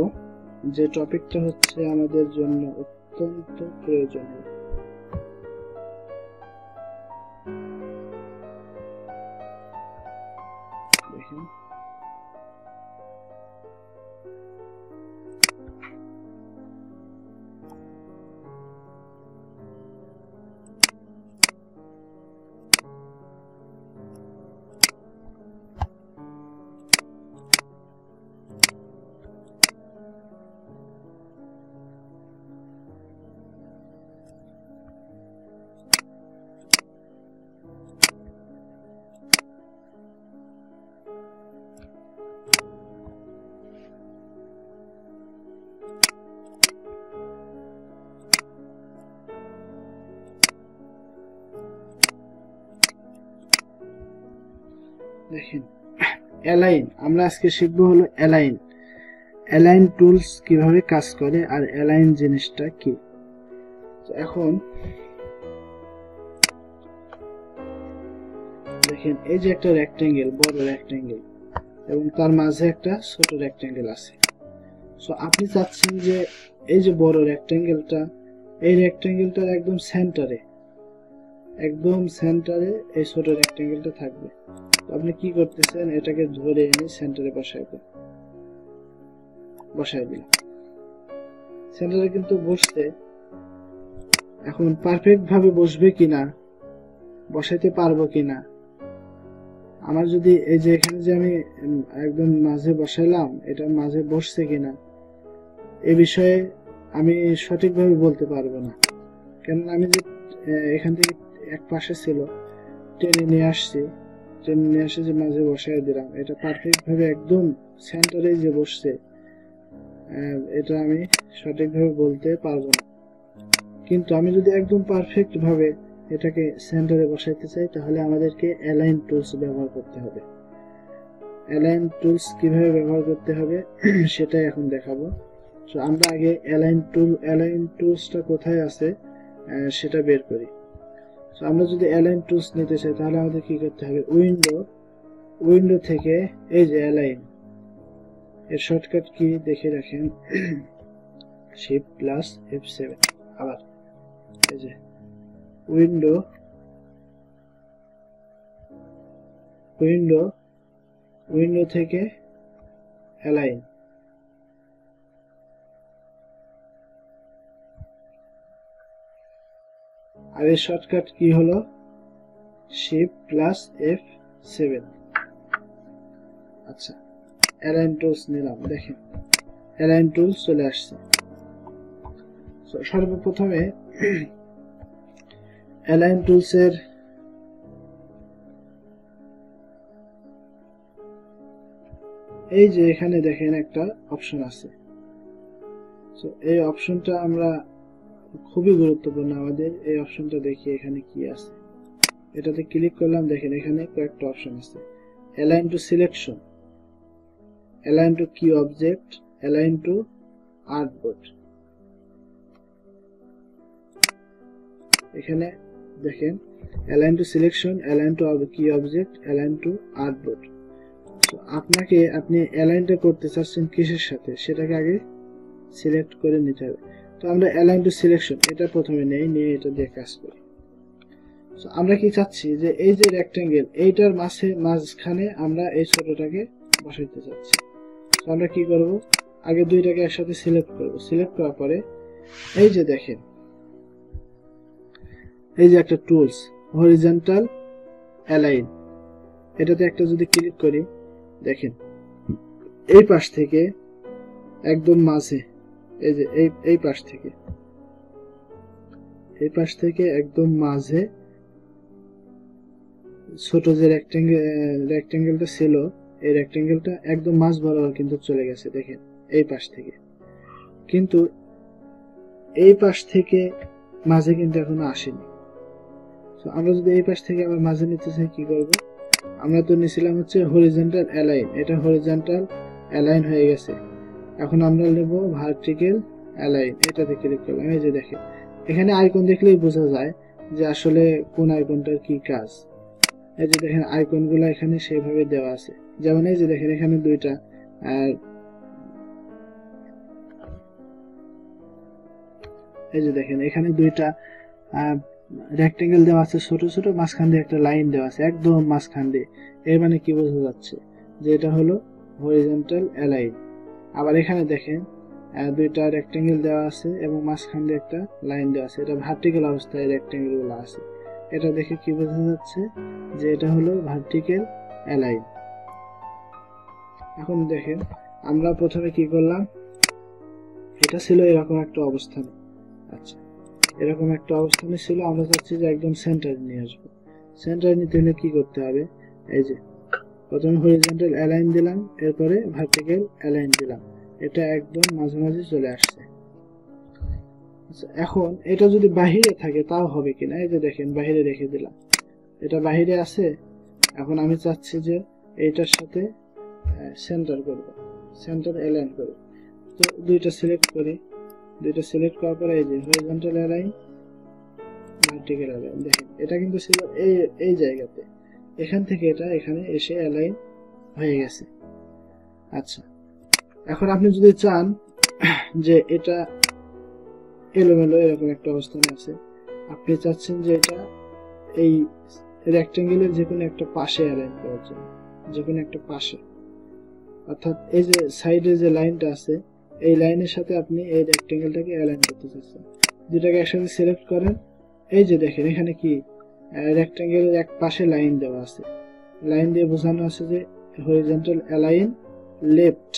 যে টপিকটা হচ্ছে আমাদের জন্য অত্যন্ত প্রয়োজনীয়। দেখেন দেখেন অ্যালাইন, আমরা আজকে শিখবো হলো অ্যালাইন। অ্যালাইন টুলস কিভাবে কাজ করে আর অ্যালাইন জিনিসটা কি। এখন দেখেন এই যে একটা রেক্ট্যাঙ্গেল, বড় রেক্ট্যাঙ্গেল, এবং তার মাঝে একটা ছোট রেক্ট্যাঙ্গেল আছে। সো আপনি চাচ্ছেন যে এই যে বড় রেক্ট্যাঙ্গেলটা, এই রেক্ট্যাঙ্গেলটার একদম সেন্টারে এই ছোট রেক্ট্যাঙ্গেলটা থাকবে। তো আপনি কি করতেছেন, এটাকে ধরে এনে সেন্টারে বসাই দিলাম। সেন্টারে কিন্তু বসতে, এখন পারফেক্ট ভাবে বসবে কিনা, বসাইতে পারবো কিনা, আমার যদি এই যে এখানে যে আমি একদম মাঝে বসাইলাম, এটা মাঝে বসছে কিনা এ বিষয়ে আমি সঠিকভাবে বলতে পারবো না। কেননা আমি যে এখান থেকে এক পাশে ছিল টেনে নিয়ে এসে যে মাঝে বসাই দিলাম, এটা পারফেক্ট ভাবে একদম সেন্টারে যে বসছে, এটা আমি সঠিকভাবে বলতে পারবো না। কিন্তু আমি যদি একদম পারফেক্ট ভাবে এটাকে সেন্টারে বসাইতে চাই, তাহলে আমাদেরকে অ্যালাইন টুলস ব্যবহার করতে হবে। অ্যালাইন টুলস কিভাবে ব্যবহার করতে হবে সেটাই এখন দেখাবো। তো আমরা আগে অ্যালাইন টুলসটা কোথায় আছে সেটা বের করি। তো আমরা যদি অ্যালাইন টুলস নিতে চাই, তাহলে আমাদের কি করতে হবে, উইন্ডো থেকে এই যে অ্যালাইন এর শর্টকাট কি দেখে রাখেন, শিফট প্লাস F7। আবার এই যে উইন্ডো থেকে অ্যালাইন, আর এর শর্টকাট কি হলো, শিফট প্লাস F7। আচ্ছা, অ্যালাইন টুলস নিলাম, দেখেন অ্যালাইন টুলস চলে আসছে। সর্বপ্রথমে অ্যালাইন টুলসের এই যে এখানে দেখেন একটা অপশন আছে। তো এই অপশনটা আমরা খুবই গুরুত্বপূর্ণ, আমাদের এই অপশনটা দেখি এখানে কি আছে। এটাতে ক্লিক করলাম, দেখেন এখানে কয়েকটা অপশন আছে, align two selection, align two কি অবজেক্ট, অ্যালাইন টু আর্টবোর্ড। এখানে দেখেন align two selection, align two কি অবজেক্ট, অ্যালাইন টু আর্টবোর্ড। আপনি অ্যালাইনটা করতে চাচ্ছেন কিসের সাথে, সেটাকে আগে সিলেক্ট করে নিতে হবে। তো আমরা অ্যালাইন টু সিলেকশন এটা প্রথমে নিয়ে এটা দিয়ে কাজ করি। তো আমরা কি চাচ্ছি যে এই যে রেক্ট্যাঙ্গেল, এইটার মাঝখানে আমরা এই ছোটটাকে বসাইতে চাচ্ছি। তো আমরা কি করব, আগে দুইটাকে একসাথে সিলেক্ট করব। সিলেক্ট করার পরে এই যে দেখেন, এই যে একটা টুলস হরিজন্টাল অ্যালাইন, এটাতে একটা যদি ক্লিক করি, দেখেন এই পাশ থেকে একদম মাঝে, এই যে এই পাশ থেকে একদম মাঝে ছোট যে রেক্ট্যাঙ্গেলটা ছিল, এই রেক্ট্যাঙ্গেলটা একদম মাঝ বরাবর কিন্তু চলে গেছে, দেখেন এই পাশ থেকে। কিন্তু এই পাশ থেকে মাঝে কিন্তু এখনো আসেনি। তো আমরা যদি এই পাশ থেকে আবার মাঝে নিতে চাই, কি করব, আমরা তো নিছিলাম হচ্ছে হরিজন্টাল অ্যালাইন, এটা হরিজন্টাল অ্যালাইন হয়ে গেছে। এখন আমরা নেব ভার্টিক্যাল অ্যালাইন, এটাতে ক্লিক করলাম। এই যে দেখেন এখানে আইকন দেখলেই বোঝা যায় যে আসলে কোন আইকনটার কি কাজ। এই যে দেখেন আইকনগুলো এখানে সেইভাবে দেওয়া আছে, যেমন এই যে দেখেন এখানে দুইটা, আর এই যে দেখেন এখানে দুইটা রেক্ট্যাঙ্গেল দেওয়া আছে ছোট ছোট, মাঝখান দিয়ে একটা লাইন দেওয়া আছে একদম মাঝখান দিয়ে। এর মানে কি বোঝা যাচ্ছে যে এটা হলো হরিজন্টাল অ্যালাইন। আবার এখানে দেখেন দুইটা রেক্ট্যাঙ্গেল দেওয়া আছে এবং মাঝখান দিয়ে একটা লাইন দেওয়া আছে, এটা ভার্টিক্যাল অবস্থায় রেক্ট্যাঙ্গেল গুলো আছে। এটা দেখে কি বোঝা যাচ্ছে যে এটা হলো ভার্টিক্যাল অ্যালাইন। এখন দেখেন আমরা প্রথমে কি করলাম, এটা ছিল এরকম একটা অবস্থানে। আচ্ছা, এরকম একটা অবস্থানে ছিল, আমরা চাচ্ছি যে একদম সেন্টারে নিয়ে আসবো। সেন্টারে নিতে হলে কি করতে হবে, এই যে প্রথমে হরিজন্টাল অ্যালাইন দিলাম, এরপরে ভার্টিক্যাল অ্যালাইন দিলাম, এটা একদম মাঝামাঝি চলে আসছে। আচ্ছা, এখন এটা যদি বাহিরে থাকে তাও হবে কিনা, এই যে দেখেন বাহিরে রেখে দিলাম, এটা বাহিরে আছে। এখন আমি চাচ্ছি যে এইটার সাথে সেন্টার করব, সেন্টার অ্যালাইন করব। তো দুইটা সিলেক্ট করি, দুইটা সিলেক্ট করার পরে এই যে হরিজন্টাল অ্যালাইন, ভার্টিক্যাল অ্যালাইন, দেখেন এটা কিন্তু ছিল এই জায়গাতে, এখান থেকে এটা এখানে এসে অ্যালাইন হয়ে গেছে। আচ্ছা, এখন আপনি যদি চান যে এটা এলোমেলো এরকম একটা অবস্থানে আছে, আপনি চাচ্ছেন যে এটা এই রেক্টেঙ্গেলের যে কোনো একটা পাশে অ্যালাইন করার জন্য, যে কোনো একটা পাশে, অর্থাৎ এই যে সাইডে যে লাইনটা আছে এই লাইনের সাথে আপনি এই রেক্টেঙ্গেলটাকে অ্যালাইন করতে চাচ্ছেন। দুটাকে একসাথে সিলেক্ট করেন, এই যে দেখেন এখানে কি রেক্টেঙ্গেলের এক পাশে লাইন দেওয়া আছে, লাইন দিয়ে বোঝানো আছে যে হরিজন্টাল অ্যালাইন লেফট।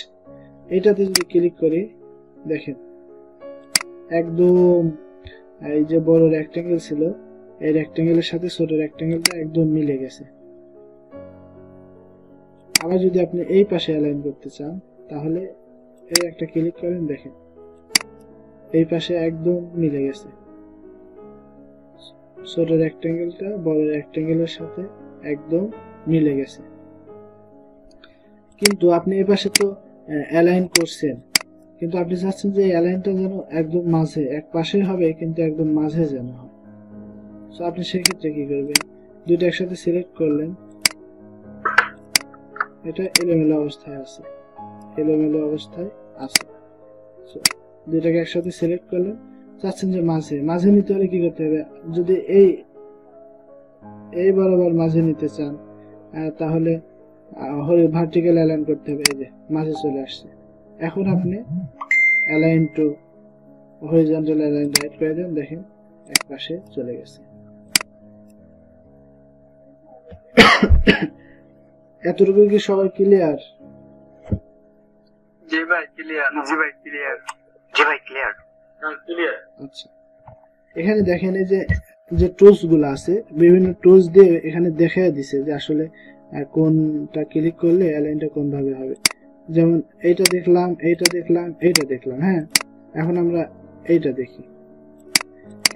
এটাতে যদি ক্লিক করি দেখেন একদম এই যে বড় রেক্টেঙ্গেল ছিল এই রেক্টেঙ্গেলের সাথে ছোট রেক্টেঙ্গেলটা একদম মিলে গেছে। আবার যদি আপনি এই পাশে অ্যালাইন করতে চান তাহলে এই একটা ক্লিক করেন, দেখেন এই পাশে একদম মিলে গেছে, ছোট রেক্টেঙ্গেলটা বড় রেক্টেঙ্গেলের সাথে একদম মিলে গেছে। কিন্তু আপনি এই পাশে তো অ্যালাইন করছেন, কিন্তু আপনি চাচ্ছেন যে অ্যালাইনটা যেন একদম মাঝে, এক পাশে হবে কিন্তু একদম মাঝে যেন হয়। তো আপনি সেক্ষেত্রে কি করবেন, দুইটা একসাথে সিলেক্ট করলেন, এটা এলোমেলো অবস্থায় আছে, এলোমেলো অবস্থায় আছে, দুইটাকে একসাথে সিলেক্ট করলেন, চাচ্ছেন যে মাঝে, মাঝে নিতে হলে কি করতে হবে, যদি এই বরাবর মাঝে নিতে চান তাহলে ভার্টিক্যাল অ্যালাইন করতে হবে, এই যে মাঝে চলে আসছে। এখন আপনি align two horizontal align right করে দেন, দেখেন এক পাশে চলে গেছে। এতটুকু কি সবাই ক্লিয়ার? জি ভাই ক্লিয়ার। জি ভাই ক্লিয়ার। জি ভাই ক্লিয়ার। ক্লিয়ার। আচ্ছা, এখানে দেখেন এই যে টুলস গুলো আছে, বিভিন্ন টুলস দিয়ে এখানে দেখায় দিছে যে আসলে কোনটা ক্লিক করলে অ্যালাইনটা কোন ভাবে হবে। যেমন এইটা দেখলাম, এইটা দেখলাম, এইটা দেখলাম, হ্যাঁ এখন আমরা এইটা দেখি।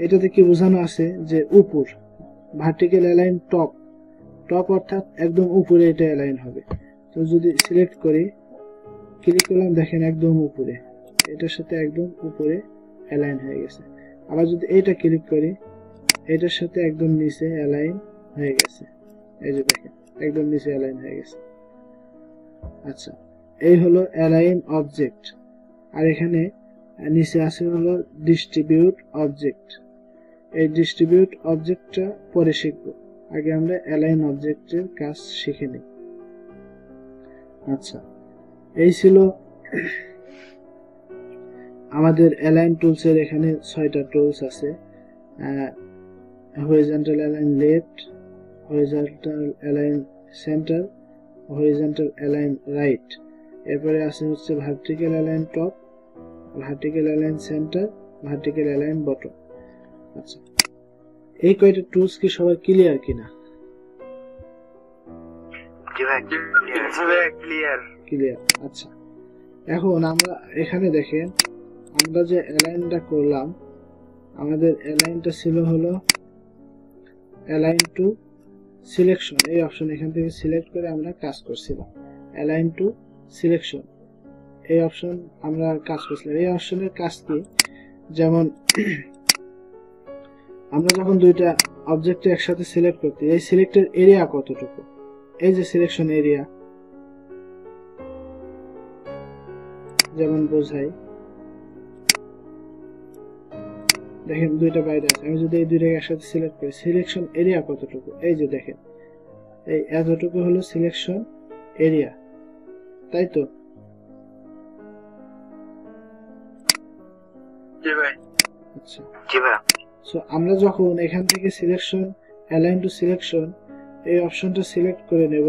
এটাতে কি বোঝানো আছে যে উপর, ভার্টিক্যাল অ্যালাইন টপ, টপ অর্থাৎ একদম উপরে এটা অ্যালাইন হবে। তো যদি সিলেক্ট করি, ক্লিক করলাম, দেখেন একদম উপরে, এটার সাথে একদম উপরে অ্যালাইন হয়ে গেছে। আবার যদি এইটা ক্লিক করি, এটার সাথে একদম নিচে অ্যালাইন হয়ে গেছে, এই যে দেখেন একদম নিচে অ্যালাইন হয়ে গেছে। আচ্ছা, এই হলো অ্যালাইন অবজেক্ট। আর এখানে নিচে আছে হলো ডিস্ট্রিবিউট অবজেক্ট। এই ডিস্ট্রিবিউট অবজেক্টটা পরে শিখব, আগে আমরা অ্যালাইন অবজেক্টের কাজ শিখে নিই। আচ্ছা, এই ছিল আমাদের অ্যালাইন টুলস এর। এখানে 6টা টুলস আছে, horizontal align left, horizontal align centre, horizontal align right, এরপরে আছে হচ্ছে vertical align top, vertical align centre, vertical align bottom. আচ্ছা, এই কয়টা টুলস কি সবাই ক্লিয়ার কিনা? জি ভাই ক্লিয়ার। জি ভাই ক্লিয়ার। ক্লিয়ার। আচ্ছা, এখন আমরা এখানে দেখেন আমরা যে অ্যালাইনটা করলাম, আমাদের অ্যালাইনটা ছিল হলো অ্যালাইন টু সিলেকশন, এই অপশন এখান থেকে সিলেক্ট করে আমরা কাজ করছিলাম। অ্যালাইন টু সিলেকশন এই অপশন আমরা কাজ করছিলাম। এই অপশনের কাজ কি, যেমন আমরা যখন দুইটা অবজেক্ট একসাথে সিলেক্ট করতে, এই সিলেক্টের এরিয়া কতটুকু, এই যে সিলেকশন এরিয়া, যেমন বোঝাই, দেখেন দুইটা বাইরে আছে, আমি যদি এই দুইটাকে একসাথে সিলেক্ট করি, সিলেকশন এরিয়া কতটুকু, এই যে দেখেন এই এতটুকু হলো সিলেকশন এরিয়া, তাই তো? জি ভাই। আচ্ছা, জি ভাই। সো আমরা যখন এখান থেকে সিলেকশন অ্যালাইন টু সিলেকশন এই অপশনটা সিলেক্ট করে নেব,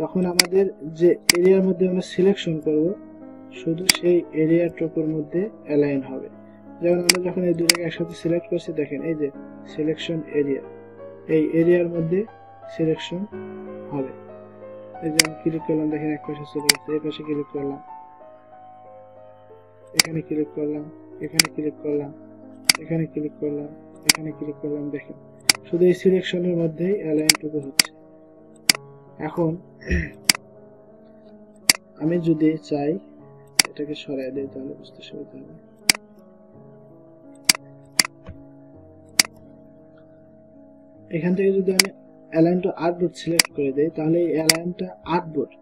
তখন আমাদের যে এরিয়ার মধ্যে আমরা সিলেকশন করব শুধু সেই এরিয়াটুকুর মধ্যে অ্যালাইন হবে। যেমন আমরা যখন এই দুটোকে একসাথে সিলেক্ট করছি, দেখেন এই যে সিলেকশন এরিয়া, এই এরিয়ার মধ্যে সিলেকশন হবে। এই যে আমি ক্লিক করলাম, দেখেন এক পাশে চলে গেছে, এই পাশে ক্লিক করলাম, এখানে ক্লিক করলাম, এখানে ক্লিক করলাম, এখানে ক্লিক করলাম, এখানে ক্লিক করলাম, দেখেন শুধু এই সিলেকশনের মধ্যেই অ্যালাইনটুকু হচ্ছে। এখন আমি যদি চাই এটাকে সরাই দিই তাহলে বুঝতে সুবিধা হবে। এখান থেকে যদি আমি অ্যালাইন টু আর্টবোর্ড সিলেক্ট করে দেই, তাহলে এই অ্যালাইনটা আর্টবোর্ড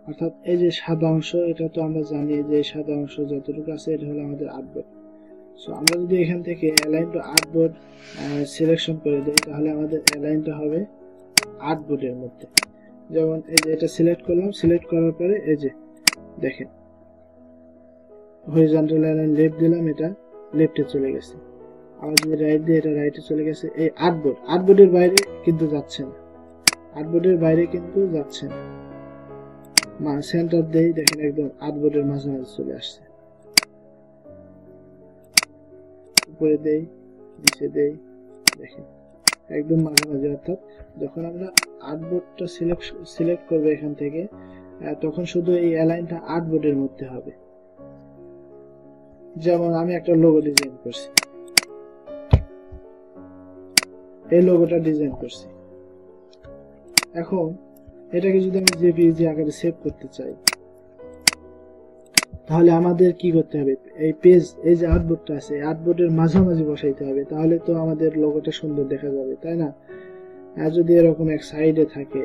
অর্থাৎ এই যে সাদা অংশ, এটা তো আমরা জানি যে এই সাদা অংশ যতটুকু আছে এটা হলো আমাদের আর্টবোর্ড। সো আমরা যদি এখান থেকে অ্যালাইন টু আর্টবোর্ড সিলেকশন করে দিই, তাহলে আমাদের অ্যালাইনটা হবে আর্টবোর্ডের মধ্যে। যেমন এই যে এটা সিলেক্ট করলাম, সিলেক্ট করার পরে এই যে দেখেন হরিজন্টাল অ্যালাইন লেফট দিলাম, এটা লেফটে চলে গেছে। আবার যদি রাইট দিই, এটা রাইটে চলে গেছে। এই আর্টবোর্ড, আর্টবোর্ডের বাইরে কিন্তু যাচ্ছে না, আর্টবোর্ডের বাইরে কিন্তু যাচ্ছে না। সেন্টার দেই, দেখেন একদম আর্টবোর্ডের মাঝামাঝি চলে আসছে। উপরে দেই, নিচে দেই, দেখেন একদম মাঝামাঝি। অর্থাৎ যখন আমরা আর্টবোর্ডটা সিলেক্ট করবো এখান থেকে, তখন শুধু এই অ্যালাইনটা আর্টবোর্ডের মধ্যে হবে। যেমন আমি একটা লোগো ডিজাইন করছি, এই লোগোটা ডিজাইন করছি। এখন এটাকে যদি আমি জেপিইজি আকারে সেভ করতে চাই, তাহলে আমাদের কি করতে হবে? এই পেজ, এই যে আর্টবোর্ডটা আছে, আর্টবোর্ডের মাঝামাঝি বসাইতে হবে, তাহলে তো আমাদের লোগোটা সুন্দর দেখা যাবে, তাই না? আর যদি এরকম এক সাইডে থাকে,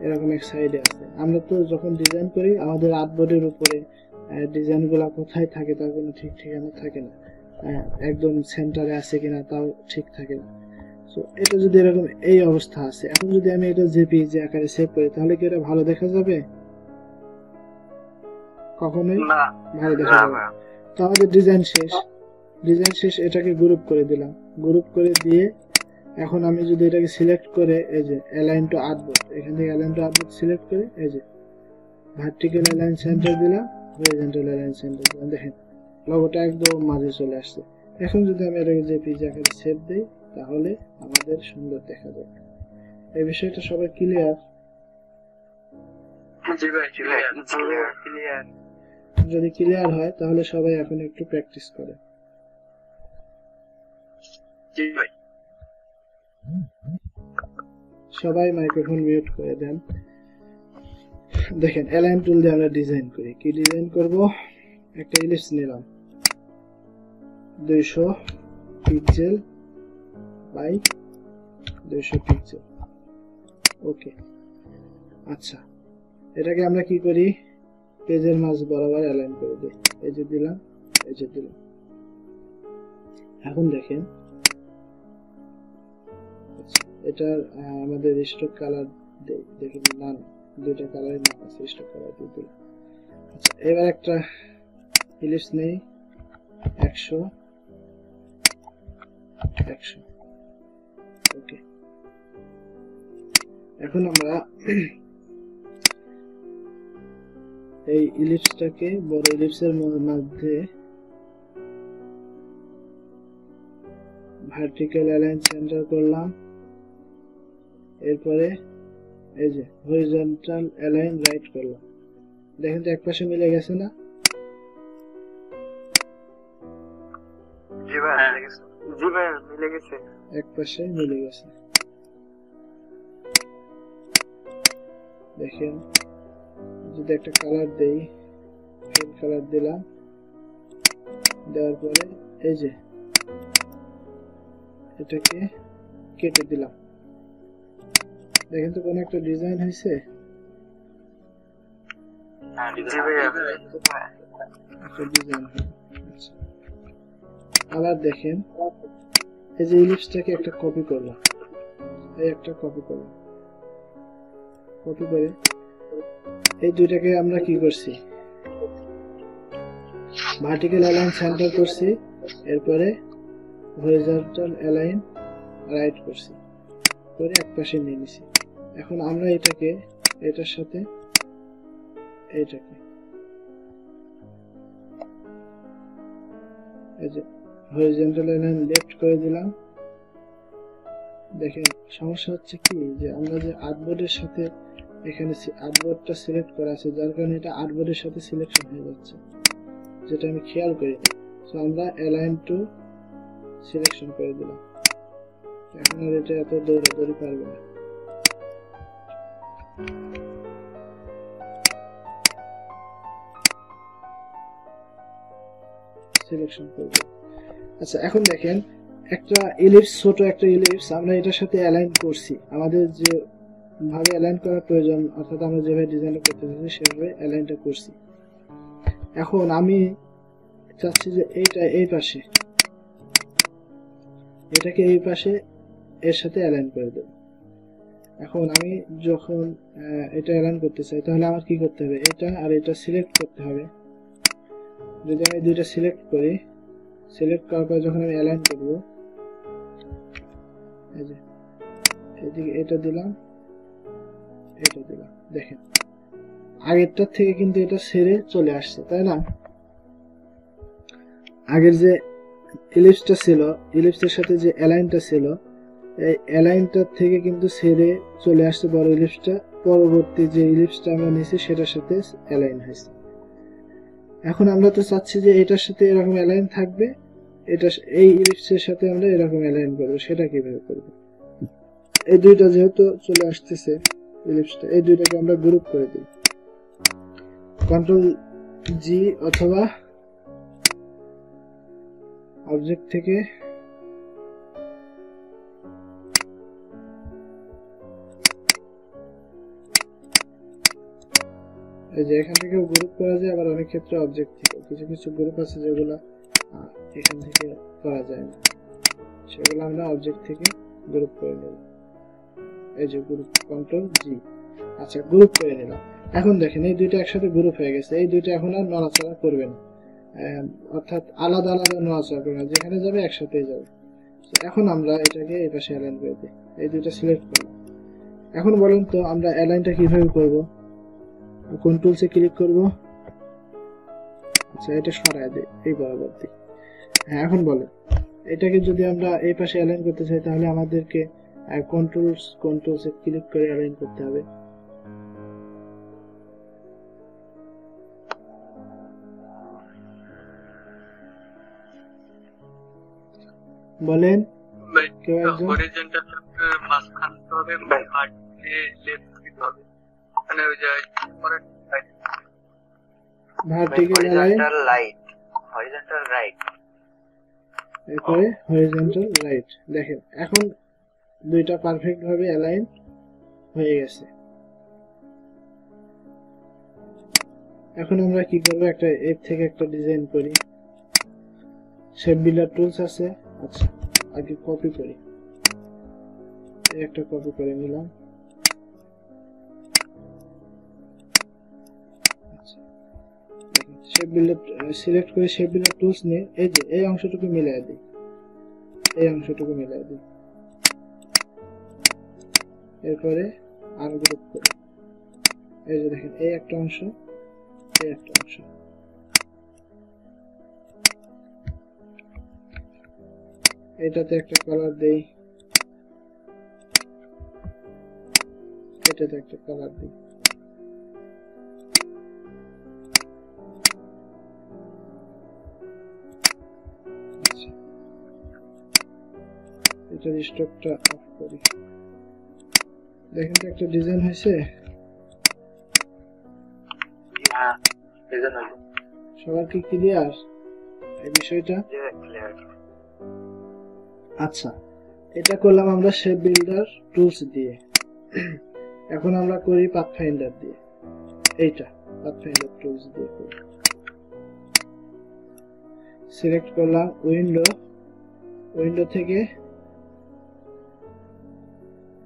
এরকম এক সাইডে আছে, আমরা তো যখন ডিজাইন করি আমাদের আর্টবোর্ডের উপরে ডিজাইনগুলো কোথায় থাকে তার কোনো ঠিক ঠিকানা থাকে না, একদম সেন্টারে আছে কিনা তাও ঠিক থাকে না। সো এটা যদি এরকম এই অবস্থা আছে, এখন যদি আমি এটা জেপিইজি আকারে সেভ করি, তাহলে কি এটা ভালো দেখা যাবে? কখনোই ভালো দেখা যাবে না। তো আমাদের ডিজাইন শেষ, এটাকে গ্রুপ করে দিলাম, গ্রুপ করে দিয়ে এখন আমি যদি এটাকে সিলেক্ট করে এই যে অ্যালাইন টু আর্টবোর্ড, এখান থেকে অ্যালাইন টু আর্টবোর্ড সিলেক্ট করে এই যে ভার্টিক্যাল অ্যালাইন সেন্টার দিলাম, হরিজন্টাল অ্যালাইন সেন্টার দিলাম, দেখেন লোগোটা একদম মাঝে চলে আসছে। এখন যদি আমি এটাকে জেপিইজি আকারে সেভ দেই, তাহলে আমাদের সুন্দর দেখা যাবে। এই বিষয়টা সবাই ক্লিয়ার? যদি ক্লিয়ার হয় তাহলে সবাই এখন একটু প্র্যাকটিস করে। সবাই মাইক্রোফোন মিউট করে দেন। দেখেন অ্যালাইন টুল দিয়ে আমরা ডিজাইন করি। কি ডিজাইন করব? একটা ইলিপস নিলাম 200 পিক্সেল বাই 200 পিক্সেল। ওকে, আচ্ছা এটাকে আমরা কি করি? পেজের মাঝ বরাবর অ্যালাইন করে দিই। এই যে দিলাম, এই যে দিলাম। এখন দেখেন এটা আমাদের স্টক কালার দেখেন, না দুইটা কালারই না আছে, স্টক কালার দিয়ে দিলাম। আচ্ছা এবার একটা ইলিপস নেই 100 100। ওকে, এখন আমরা এই ইলিপসটাকে বড় ইলিপসের মধ্যে ভার্টিক্যাল অ্যালাইন সেন্টার করলাম, এরপরে এই যে হরিজন্টাল অ্যালাইন রাইট করলাম। দেখেন তো একপাশে মিলে গেছে না? জি ভাই মিলে গেছে, একপাশে মিলে গেছে। দেখেন যদি একটা কালার দেই, রেড কালার দিলাম, দেওয়ার পরে এই যে এটাকে কেটে দিলাম। দেখেন তো কোন একটা ডিজাইন হয়েছে? আবার দেখেন এই যে ইলিপসটাকে একটা কপি করলাম, এই একটা কপি করলাম, কপি করে এই দুইটাকে আমরা কি করছি? ভার্টিক্যাল অ্যালাইন সেন্টার করছি, এরপরে হরিজন্টাল অ্যালাইন রাইট করছি, করে একপাশে নিয়ে নিছি। এখন আমরা এটাকে এটার সাথে এইটাকে এই যে হরিজন্টাল অ্যালাইন লেফট করে দিলাম। দেখেন সমস্যা হচ্ছে কি, যে আমরা যে আর্টবোর্ডের সাথে এখানে আর্টবোর্ডটা সিলেক্ট করা আছে, যার কারণে এটা আর্টবোর্ডের সাথে সিলেকশন হয়ে যাচ্ছে, যেটা আমি খেয়াল করিনি। তো আমরা অ্যালাইন টু সিলেকশন করে দিলাম। এখন আর এটা এত দৌড়াদৌড়ি পারবে না। সিলেকশন করব। আচ্ছা এখন দেখেন একটা ইলিপস, ছোট একটা ইলিপস আমরা এটার সাথে অ্যালাইন করছি। আমাদের যে ভাবে অ্যালাইন করার প্রয়োজন, অর্থাৎ আমরা যেভাবে ডিজাইন করতে চাচ্ছি সেভাবে অ্যালাইনটা করছি। এখন আমি চাচ্ছি যে এইটা এই পাশে, এটাকে এই পাশে এর সাথে অ্যালাইন করে দেব। এখন আমি যখন এটা অ্যালাইন করতে চাই তাহলে আমার কি করতে হবে, এটা আর এটা সিলেক্ট করতে হবে। যদি আমি দুইটা সিলেক্ট করি, সিলেক্ট করার পর যখন আমি অ্যালাইন করব, এই যে এদিকে এটা দিলাম, এটা দিলাম, দেখেন আগেরটার থেকে কিন্তু এটা ছেড়ে চলে আসছে, তাই না? আগের যে ইলিপসটা ছিল, ইলিপসের সাথে যে অ্যালাইনটা ছিল, এই অ্যালাইনটার থেকে কিন্তু ছেড়ে চলে আসছে বড় ইলিপসটা, পরবর্তী যে ইলিপসটা আমরা নিয়েছি সেটার সাথে অ্যালাইন হয়েছে। এখন আমরা তো চাচ্ছি যে এটার সাথে এরকম অ্যালাইন থাকবে, এটা এই ইলিপসের সাথে আমরা এরকম অ্যালাইন করবো। সেটা কিভাবে করবো? এই দুইটা যেহেতু চলে আসতেছে ইলিপসটা, এই দুইটাকে আমরা গ্রুপ করে দিই। কন্ট্রোল জি অথবা অবজেক্ট থেকে এই যে এখান থেকে গ্রুপ করা যায়, আবার অনেক ক্ষেত্রে অবজেক্ট থেকে। কিছু কিছু গ্রুপ আছে যেগুলো এখান থেকে করা যায় না, সেগুলো আমরা অবজেক্ট থেকে গ্রুপ করে নেব। এই যে গ্রুপ, কন্ট্রোল জি। আচ্ছা, গ্রুপ করে নিলাম। এখন দেখেন এই দুইটা একসাথে গ্রুপ হয়ে গেছে, এই দুইটা এখন আর নড়াচড়া করবে না, অর্থাৎ আলাদা আলাদা নড়াচড়া করবে না, যেখানে যাবে একসাথেই যাবে। এখন আমরা এটাকে এই পাশে অ্যালাইন করে দিই, এই দুইটা সিলেক্ট করলাম। এখন বলেন তো আমরা অ্যালাইনটা কিভাবে করব? কন্ট্রোলসে ক্লিক করব, আচ্ছা এটা সরায় দিই, এই বরাবর দিই। হ্যাঁ, এখন বলেন এটাকে যদি আমরা এই পাশে অ্যালাইন করতে চাই তাহলে আমাদেরকে কন্ট্রোলসে ক্লিক করে অ্যালাইন করতে হবে। বলেন কেউ একজন। হরিজন্টাল মাঝখান হবে, ভার্টিকে লেফট দিতে হবে, মানে ওই যে পরে ভার্টিক্যাল অ্যালাইন, হরিজন্টাল রাইট, এরপরে হরিজন্টাল রাইট। দেখেন এখন দুইটা পারফেক্ট ভাবে অ্যালাইন হয়ে গেছে। এখন আমরা কি করব, একটা এর থেকে একটা ডিজাইন করি। শেপ বিল্ডার টুলস আছে, আচ্ছা আগে কপি করি, একটা কপি করে নিলাম। আচ্ছা দেখেন শেপ বিল্ডার সিলেক্ট করে শেপ বিল্ডার টুলস নিয়ে এই যে এই অংশটুকু মিলাই দিই, এই অংশটুকু মিলাই দিই, এরপরে আনগ্রুপ করি। এই যে দেখেন এই একটা অংশ, এই একটা অংশ। এটাতে একটা কালার দেই, এটাতে একটা কালার দিই। আচ্ছা এটার স্টকটা অফ করি। দেখেন তো একটা ডিজাইন হয়েছে। হ্যাঁ ডিজাইন হলো। সবার কি ক্লিয়ার এই বিষয়টা? ক্লিয়ার। আচ্ছা এটা করলাম আমরা শেপ বিল্ডার টুলস দিয়ে। এখন আমরা করি পাথফাইন্ডার দিয়ে, এইটা পাথফাইন্ডার টুলস দিয়ে করি। সিলেক্ট করলাম উইন্ডো, উইন্ডো থেকে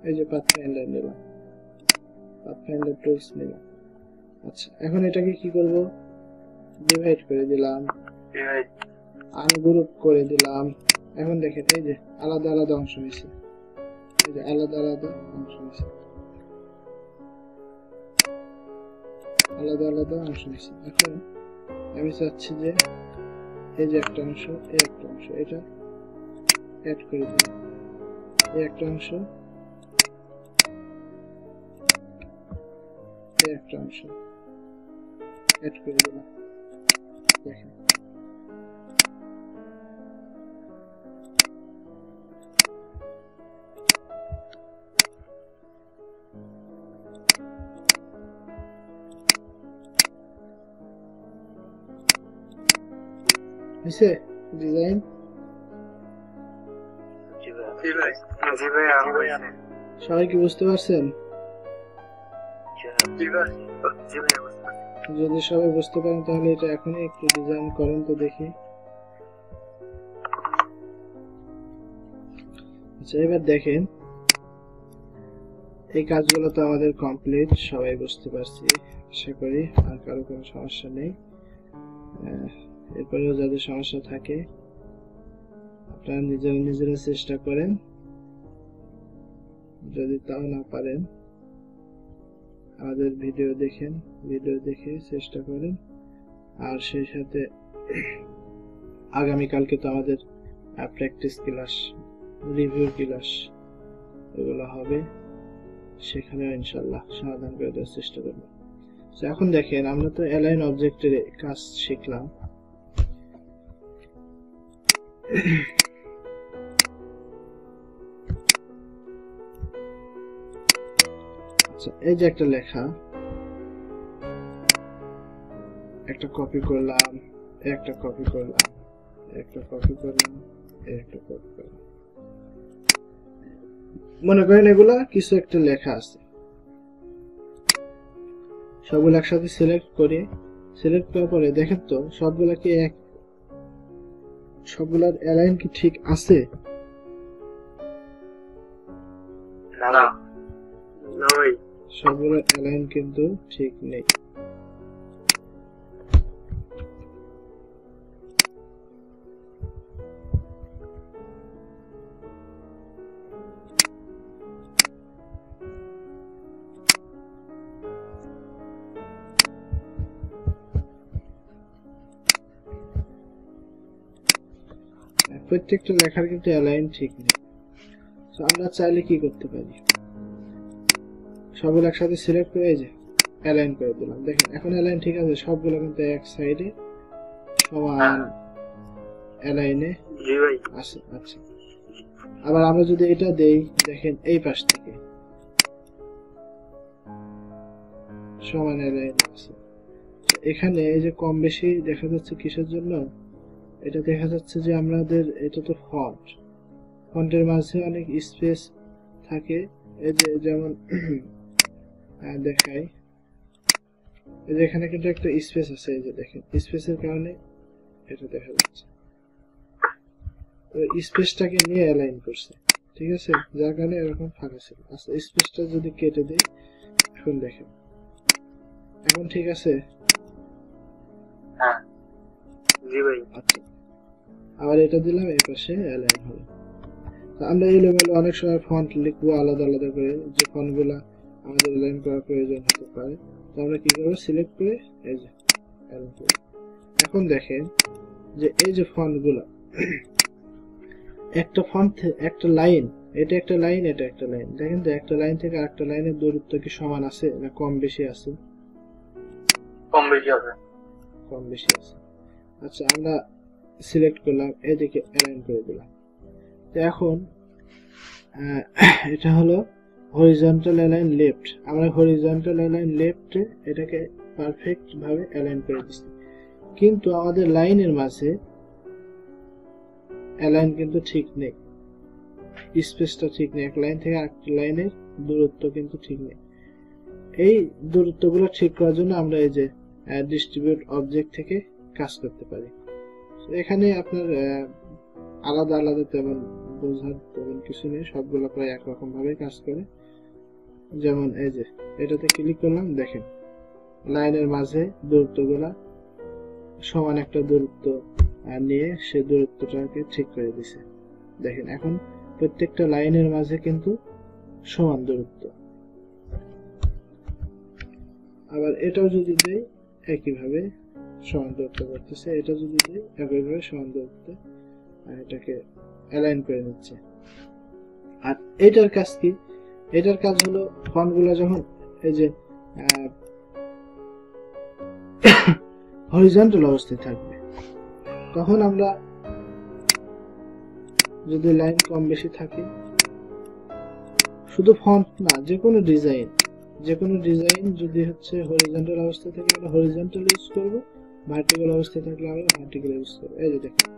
এই যে পাথফাইন্ডার নিলাম, পাথফাইন্ডার টুলস নিলাম। আচ্ছা এখন এটাকে কি করব, ডিভাইড করে দিলাম, আনগ্রুপ করে দিলাম। এখন দেখেন এই যে আলাদা আলাদা অংশ হয়েছে, এই যে আলাদা আলাদা অংশ হয়েছে, আলাদা আলাদা অংশ হয়েছে। এখন আমি চাচ্ছি যে এই যে একটা অংশ, এই একটা অংশ, এটা অ্যাড করে দিলাম, এই একটা অংশ, এই একটা অংশ অ্যাড করে দিলাম। দেখেন হয়েছে ডিজাইন। সবাই কি বুঝতে পারছেন? ঠিক আছে, জি ভাই বুঝতে পারছি। যদি সবাই বুঝতে পারেন তাহলে এটা এখনই একটু ডিজাইন করেন তো দেখি। আচ্ছা, এবার দেখেন এই কাজগুলো তো আমাদের কমপ্লিট, সবাই বুঝতে পারছি আশা করি, আর কারো কোনো সমস্যা নেই। এরপরেও যাদের সমস্যা থাকে আপনারা নিজেরা চেষ্টা করেন, যদি তাও না পারেন আমাদের ভিডিও দেখেন, ভিডিও দেখে চেষ্টা করেন। আর সেই সাথে আগামীকালকে তো আমাদের প্র্যাকটিস ক্লাস, রিভিউ ক্লাস এগুলো হবে, সেখানেও ইনশাল্লাহ সমাধান করে দেওয়ার চেষ্টা করব। এখন দেখেন আমরা তো অ্যালাইন অবজেক্টের কাজ শিখলাম। আচ্ছা, এই যে একটা লেখা, একটা কপি করলাম, একটা কপি করলাম, একটা কপি করলাম, একটা কপি করলাম। মনে করেন এগুলা কিছু একটা লেখা আছে, সবগুলো একসাথে সিলেক্ট করি। সিলেক্ট করার পরে দেখেন তো সবগুলা কি এক, সবগুলার অ্যালাইন কি ঠিক আছে? না না ভাই, সবগুলোর অ্যালাইন কিন্তু ঠিক নেই। প্রত্যেকটা লেখার কিন্তু অ্যালাইন ঠিক নেই। তো আমরা চাইলে কি করতে পারি, সবগুলো একসাথে সিলেক্ট করে এই যে অ্যালাইন করে দিলাম। দেখেন এখন অ্যালাইন ঠিক আছে, সবগুলো কিন্তু এক সাইডে সমান অ্যালাইনে জি ভাই আছে। আচ্ছা, আবার আমরা যদি এটা দেই, দেখেন এই পাশ থেকে সমান অ্যালাইন আছে। এখানে এই যে কম বেশি দেখা যাচ্ছে কিসের জন্য, এটা দেখা যাচ্ছে যে আমাদের এটা তো ফন্ট, ফন্টের মাঝে অনেক স্পেস থাকে। এই যে যেমন দেখাই, এই যে এখানে কিন্তু একটা স্পেস আছে, এই যে দেখেন স্পেসের কারণে এটা দেখা যাচ্ছে, তো স্পেসটাকে নিয়ে অ্যালাইন করছে, ঠিক আছে, যার কারণে এরকম ফাঁকা ছিল। আচ্ছা, স্পেসটা যদি কেটে দেই, এখন দেখেন এখন ঠিক আছে। হ্যাঁ জি ভাই। আচ্ছা, আবার এটা দিলাম, এই পাশে অ্যালাইন হলো। আমরা এলোমেলো অনেক সময় ফন্ট লিখবো আলাদা আলাদা করে, যে ফন্টগুলা আমাদের অ্যালাইন করার প্রয়োজন হতে পারে, তো আমরা কি করবো, সিলেক্ট করে এই যে অ্যালাইন করব। এখন দেখেন যে এই যে ফন্টগুলা, একটা ফন্ট একটা লাইন, এটা একটা লাইন, এটা একটা লাইন, দেখেন তো একটা লাইন থেকে আরেকটা লাইনের দূরত্ব কি সমান আছে না কম বেশি আছে? কম বেশি হবে। কম বেশি আছে। আচ্ছা, আমরা সিলেক্ট করলাম, এদিকে অ্যালাইন করে দিলাম। তো এখন এটা হলো হরিজন্টাল অ্যালাইন লেফট, আমরা হরিজন্টাল অ্যালাইন লেফটে এটাকে পারফেক্ট ভাবে অ্যালাইন করে দিচ্ছি, কিন্তু আমাদের লাইনের মাঝে অ্যালাইন কিন্তু ঠিক নেই, স্পেসটা ঠিক নেই, এক লাইন থেকে আরেকটা লাইনের দূরত্ব কিন্তু ঠিক নেই। এই দূরত্বগুলো ঠিক করার জন্য আমরা এই যে ডিস্ট্রিবিউট অবজেক্ট থেকে কাজ করতে পারি। এখানে আপনার আলাদা আলাদা তেমন বোঝার তেমন কিছু নেই, সবগুলো প্রায় একরকম ভাবে কাজ করে। যেমন এই যে এটাতে ক্লিক করলাম, দেখেন লাইনের মাঝে দূরত্বগুলা সমান একটা দূরত্ব নিয়ে সে দূরত্বটাকে ঠিক করে দিছে। দেখেন এখন প্রত্যেকটা লাইনের মাঝে কিন্তু সমান দূরত্ব। আবার এটাও যদি দেই একইভাবে সমান দূরত্ব করতেছে, এটা যদি দেই একইভাবে সমান দূরত্ব এটাকে অ্যালাইন করে নিচ্ছে। আর এটার কাজ কি, এটার কাজ হলো ফন্টগুলো যখন এই যে হরিজন্টাল অবস্থায় থাকবে, তখন আমরা যদি লাইন কম বেশি থাকে, শুধু ফন্ট না, যে কোনো ডিজাইন যদি হচ্ছে হরিজন্টাল অবস্থায় থাকে আমরা হরিজন্টাল ইউজ করব, ভার্টিক্যাল অবস্থায় থাকলে আমরা ভার্টিক্যাল ইউজ করব। এই যে দেখেন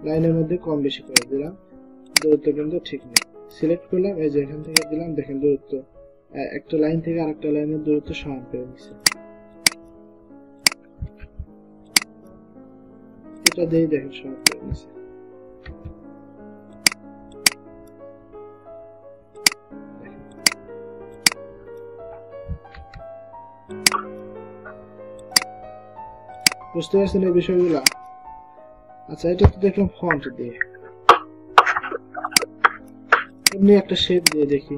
লাইনের মধ্যে কম বেশি করে দিলাম, দূরত্ব কিন্তু ঠিক নেই। সিলেক্ট করলাম, এই যে এখান থেকে দিলাম, দেখেন দূরত্ব একটা লাইন থেকে আরেকটা লাইনের দূরত্ব সমান করে নিছে। এটা দিয়ে দেখেন সমান করে নিছে। বুঝতে পারছেন এই বিষয়গুলো? আচ্ছা, এটা তো দেখলাম ফন্ট দিয়ে, এমনি একটা শেপ দিয়ে দেখি।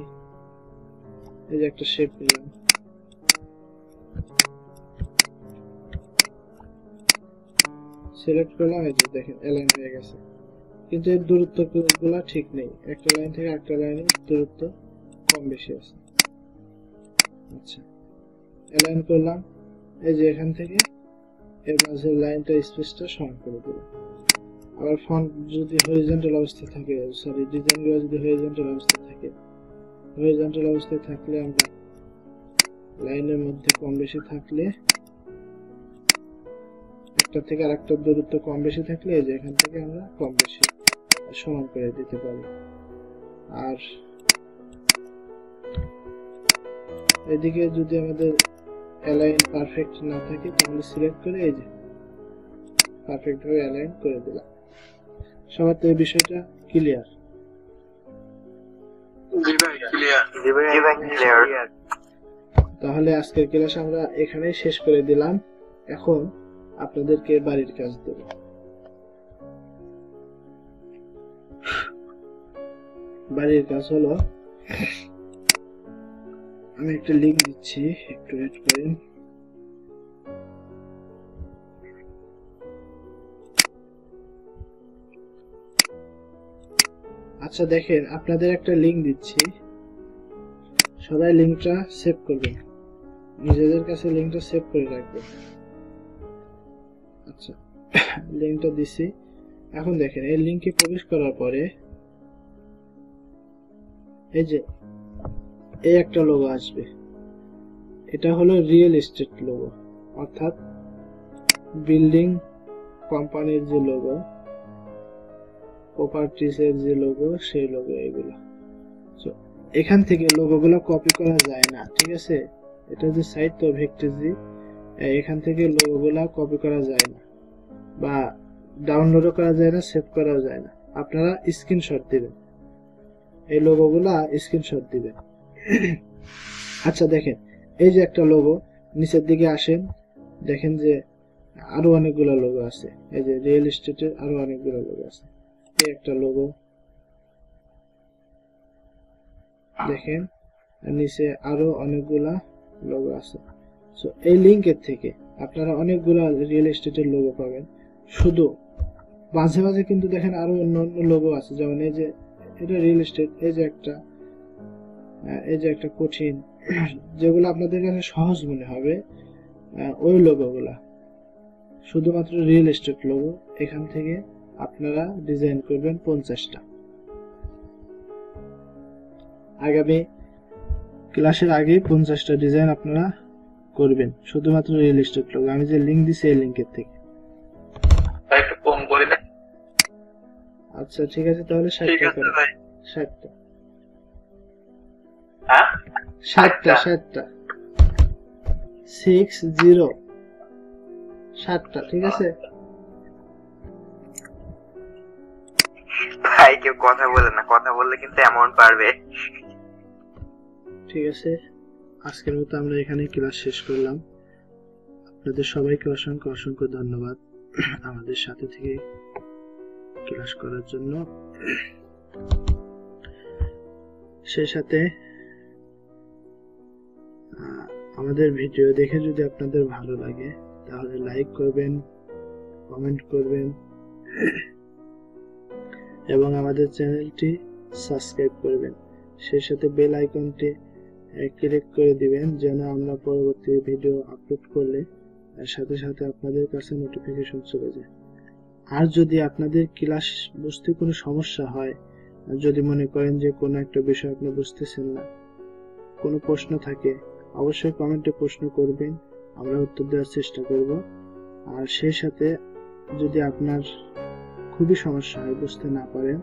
এই যে একটা শেপ নিলাম, সিলেক্ট করলাম, এই যে দেখেন অ্যালাইন হয়ে গেছে, কিন্তু এর দূরত্ব গুলা ঠিক নেই, একটা লাইন থেকে একটা লাইনের দূরত্ব কম বেশি আছে। আচ্ছা, অ্যালাইন করলাম, এই যে এখান থেকে এর মাঝের লাইনটা স্পেসটা সমান করে দিলাম। আবার ফন্ট যদি হরিজন্টাল অবস্থায় থাকে, সরি ডিজাইনগুলো যদি হরিজন্টাল অবস্থায় থাকে, হরিজন্টাল অবস্থায় থাকলে আমরা লাইনের মধ্যে কম বেশি থাকলে, একটা থেকে আরেকটা দূরত্ব কম বেশি থাকলে এই যে এখান থেকে আমরা কম বেশি সমান করে দিতে পারি। আর এদিকে যদি আমাদের অ্যালাইন পারফেক্ট না থাকে তাহলে সিলেক্ট করে এই যে পারফেক্ট ভাবে অ্যালাইন করে দিলাম। সবার তো এই বিষয়টা ক্লিয়ার? জি ভাই ক্লিয়ার। তাহলে আজকের ক্লাস আমরা এখানেই শেষ করে দিলাম। এখন আপনাদেরকে বাড়ির কাজ দেব। বাড়ির কাজ হলো, আমি একটা লিংক দিচ্ছি, একটু ওয়েট করেন। আচ্ছা দেখেন, আপনাদের একটা লিংক দিচ্ছি, সবাই লিংকটা সেভ করবেন, নিজেদের কাছে লিংকটা সেভ করে রাখবেন। আচ্ছা, লিংকটা দিছি। এখন দেখেন এই লিংকে প্রবেশ করার পরে এই যে এই একটা লোগো আসবে, এটা হলো রিয়েল এস্টেট লোগো, অর্থাৎ বিল্ডিং কোম্পানির যে লোগো, প্রপার্টিজ এর যে লোগো, সেই লোগো এগুলো। তো এখান থেকে লোগোগুলো কপি করা যায় না, ঠিক আছে? এটা যে সাইট তো ভেক্টরজি, এখান থেকে লোগোগুলো কপি করা যায় না, বা ডাউনলোডও করা যায় না, সেভ করাও যায় না। আপনারা স্ক্রিনশট দিবেন, এই লোগোগুলা স্ক্রিনশট দিবেন। আচ্ছা দেখেন, এই যে একটা লোগো, নিচের দিকে আসেন, দেখেন যে আরো অনেকগুলো লোগো আছে, এই যে রিয়েল এস্টেটের আরো অনেকগুলো লোগো আছে। এই একটা লোগো দেখেন, নিচে আরো অনেকগুলা লোগো আছে। সো এই লিংকের থেকে আপনারা অনেকগুলা রিয়েল এস্টেটের লোগো পাবেন। শুধু মাঝে মাঝে কিন্তু দেখেন আরো অন্য অন্য লোগো আছে, যেমন এই যে এটা রিয়েল এস্টেট, এই যে একটা কঠিন, যেগুলো আপনাদের কাছে সহজ মনে হবে ওই লোগোগুলা, শুধুমাত্র রিয়েল এস্টেট লোগো। এখান থেকে আপনারা ডিজাইন করবেন 50টা। আগামী ক্লাসের আগে 50টা ডিজাইন আপনারা করবেন, শুধুমাত্র রিয়েল এস্টেট লোগো। আমি যে লিংক দিছি এই লিংকের থেকে। একটু কম করে দেন। আচ্ছা ঠিক আছে, তাহলে 60টা করেন। 60টা, হ্যাঁ 60টা 60টা 60টা, ঠিক আছে? ভাই কেউ কথা বলে না, কথা বললে কিন্তু অ্যামাউন্ট বাড়বে। ঠিক আছে, আজকের মতো আমরা এখানে ক্লাস শেষ করলাম। আপনাদের সবাইকে অসংখ্য অসংখ্য ধন্যবাদ আমাদের সাথে থেকে ক্লাস করার জন্য। সেই সাথে আমাদের ভিডিও দেখে যদি আপনাদের ভালো লাগে তাহলে লাইক করবেন, কমেন্ট করবেন এবং আমাদের চ্যানেলটি সাবস্ক্রাইব করবেন। সেই সাথে বেল আইকনটি ক্লিক করে দিবেন, যেন আমরা পরবর্তী ভিডিও আপলোড করলে সাথে সাথে আপনাদের কাছে নোটিফিকেশন চলে যায়। আর যদি আপনাদের ক্লাস বুঝতে কোনো সমস্যা হয়, যদি মনে করেন যে কোনো একটা বিষয় আপনি বুঝতেছেন না, কোনো প্রশ্ন থাকে, অবশ্যই কমেন্টে প্রশ্ন করবেন, আমরা উত্তর দেওয়ার চেষ্টা করব। আর সেই সাথে যদি আপনার খুবই সমস্যা হয়, বুঝতে না পারেন,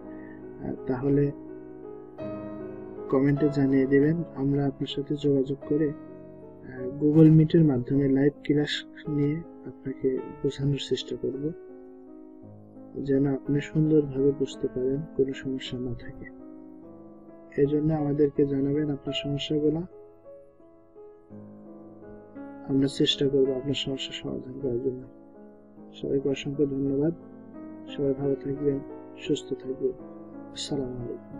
তাহলে কমেন্টে জানিয়ে দিবেন। আমরা আপনার সাথে যোগাযোগ করে গুগল মিটের মাধ্যমে লাইভ ক্লাস নিয়ে আপনাকে বোঝানোর চেষ্টা করব, যেন আপনি সুন্দরভাবে বুঝতে পারেন, কোনো সমস্যা না থাকে। এই জন্য আমাদেরকে জানাবেন আপনার সমস্যাগুলো, আমরা চেষ্টা করব আপনার সমস্যার সমাধান করার জন্য। সবাইকে অসংখ্য ধন্যবাদ। সবাই ভালো থাকবেন, সুস্থ থাকবেন। আসসালামু আলাইকুম।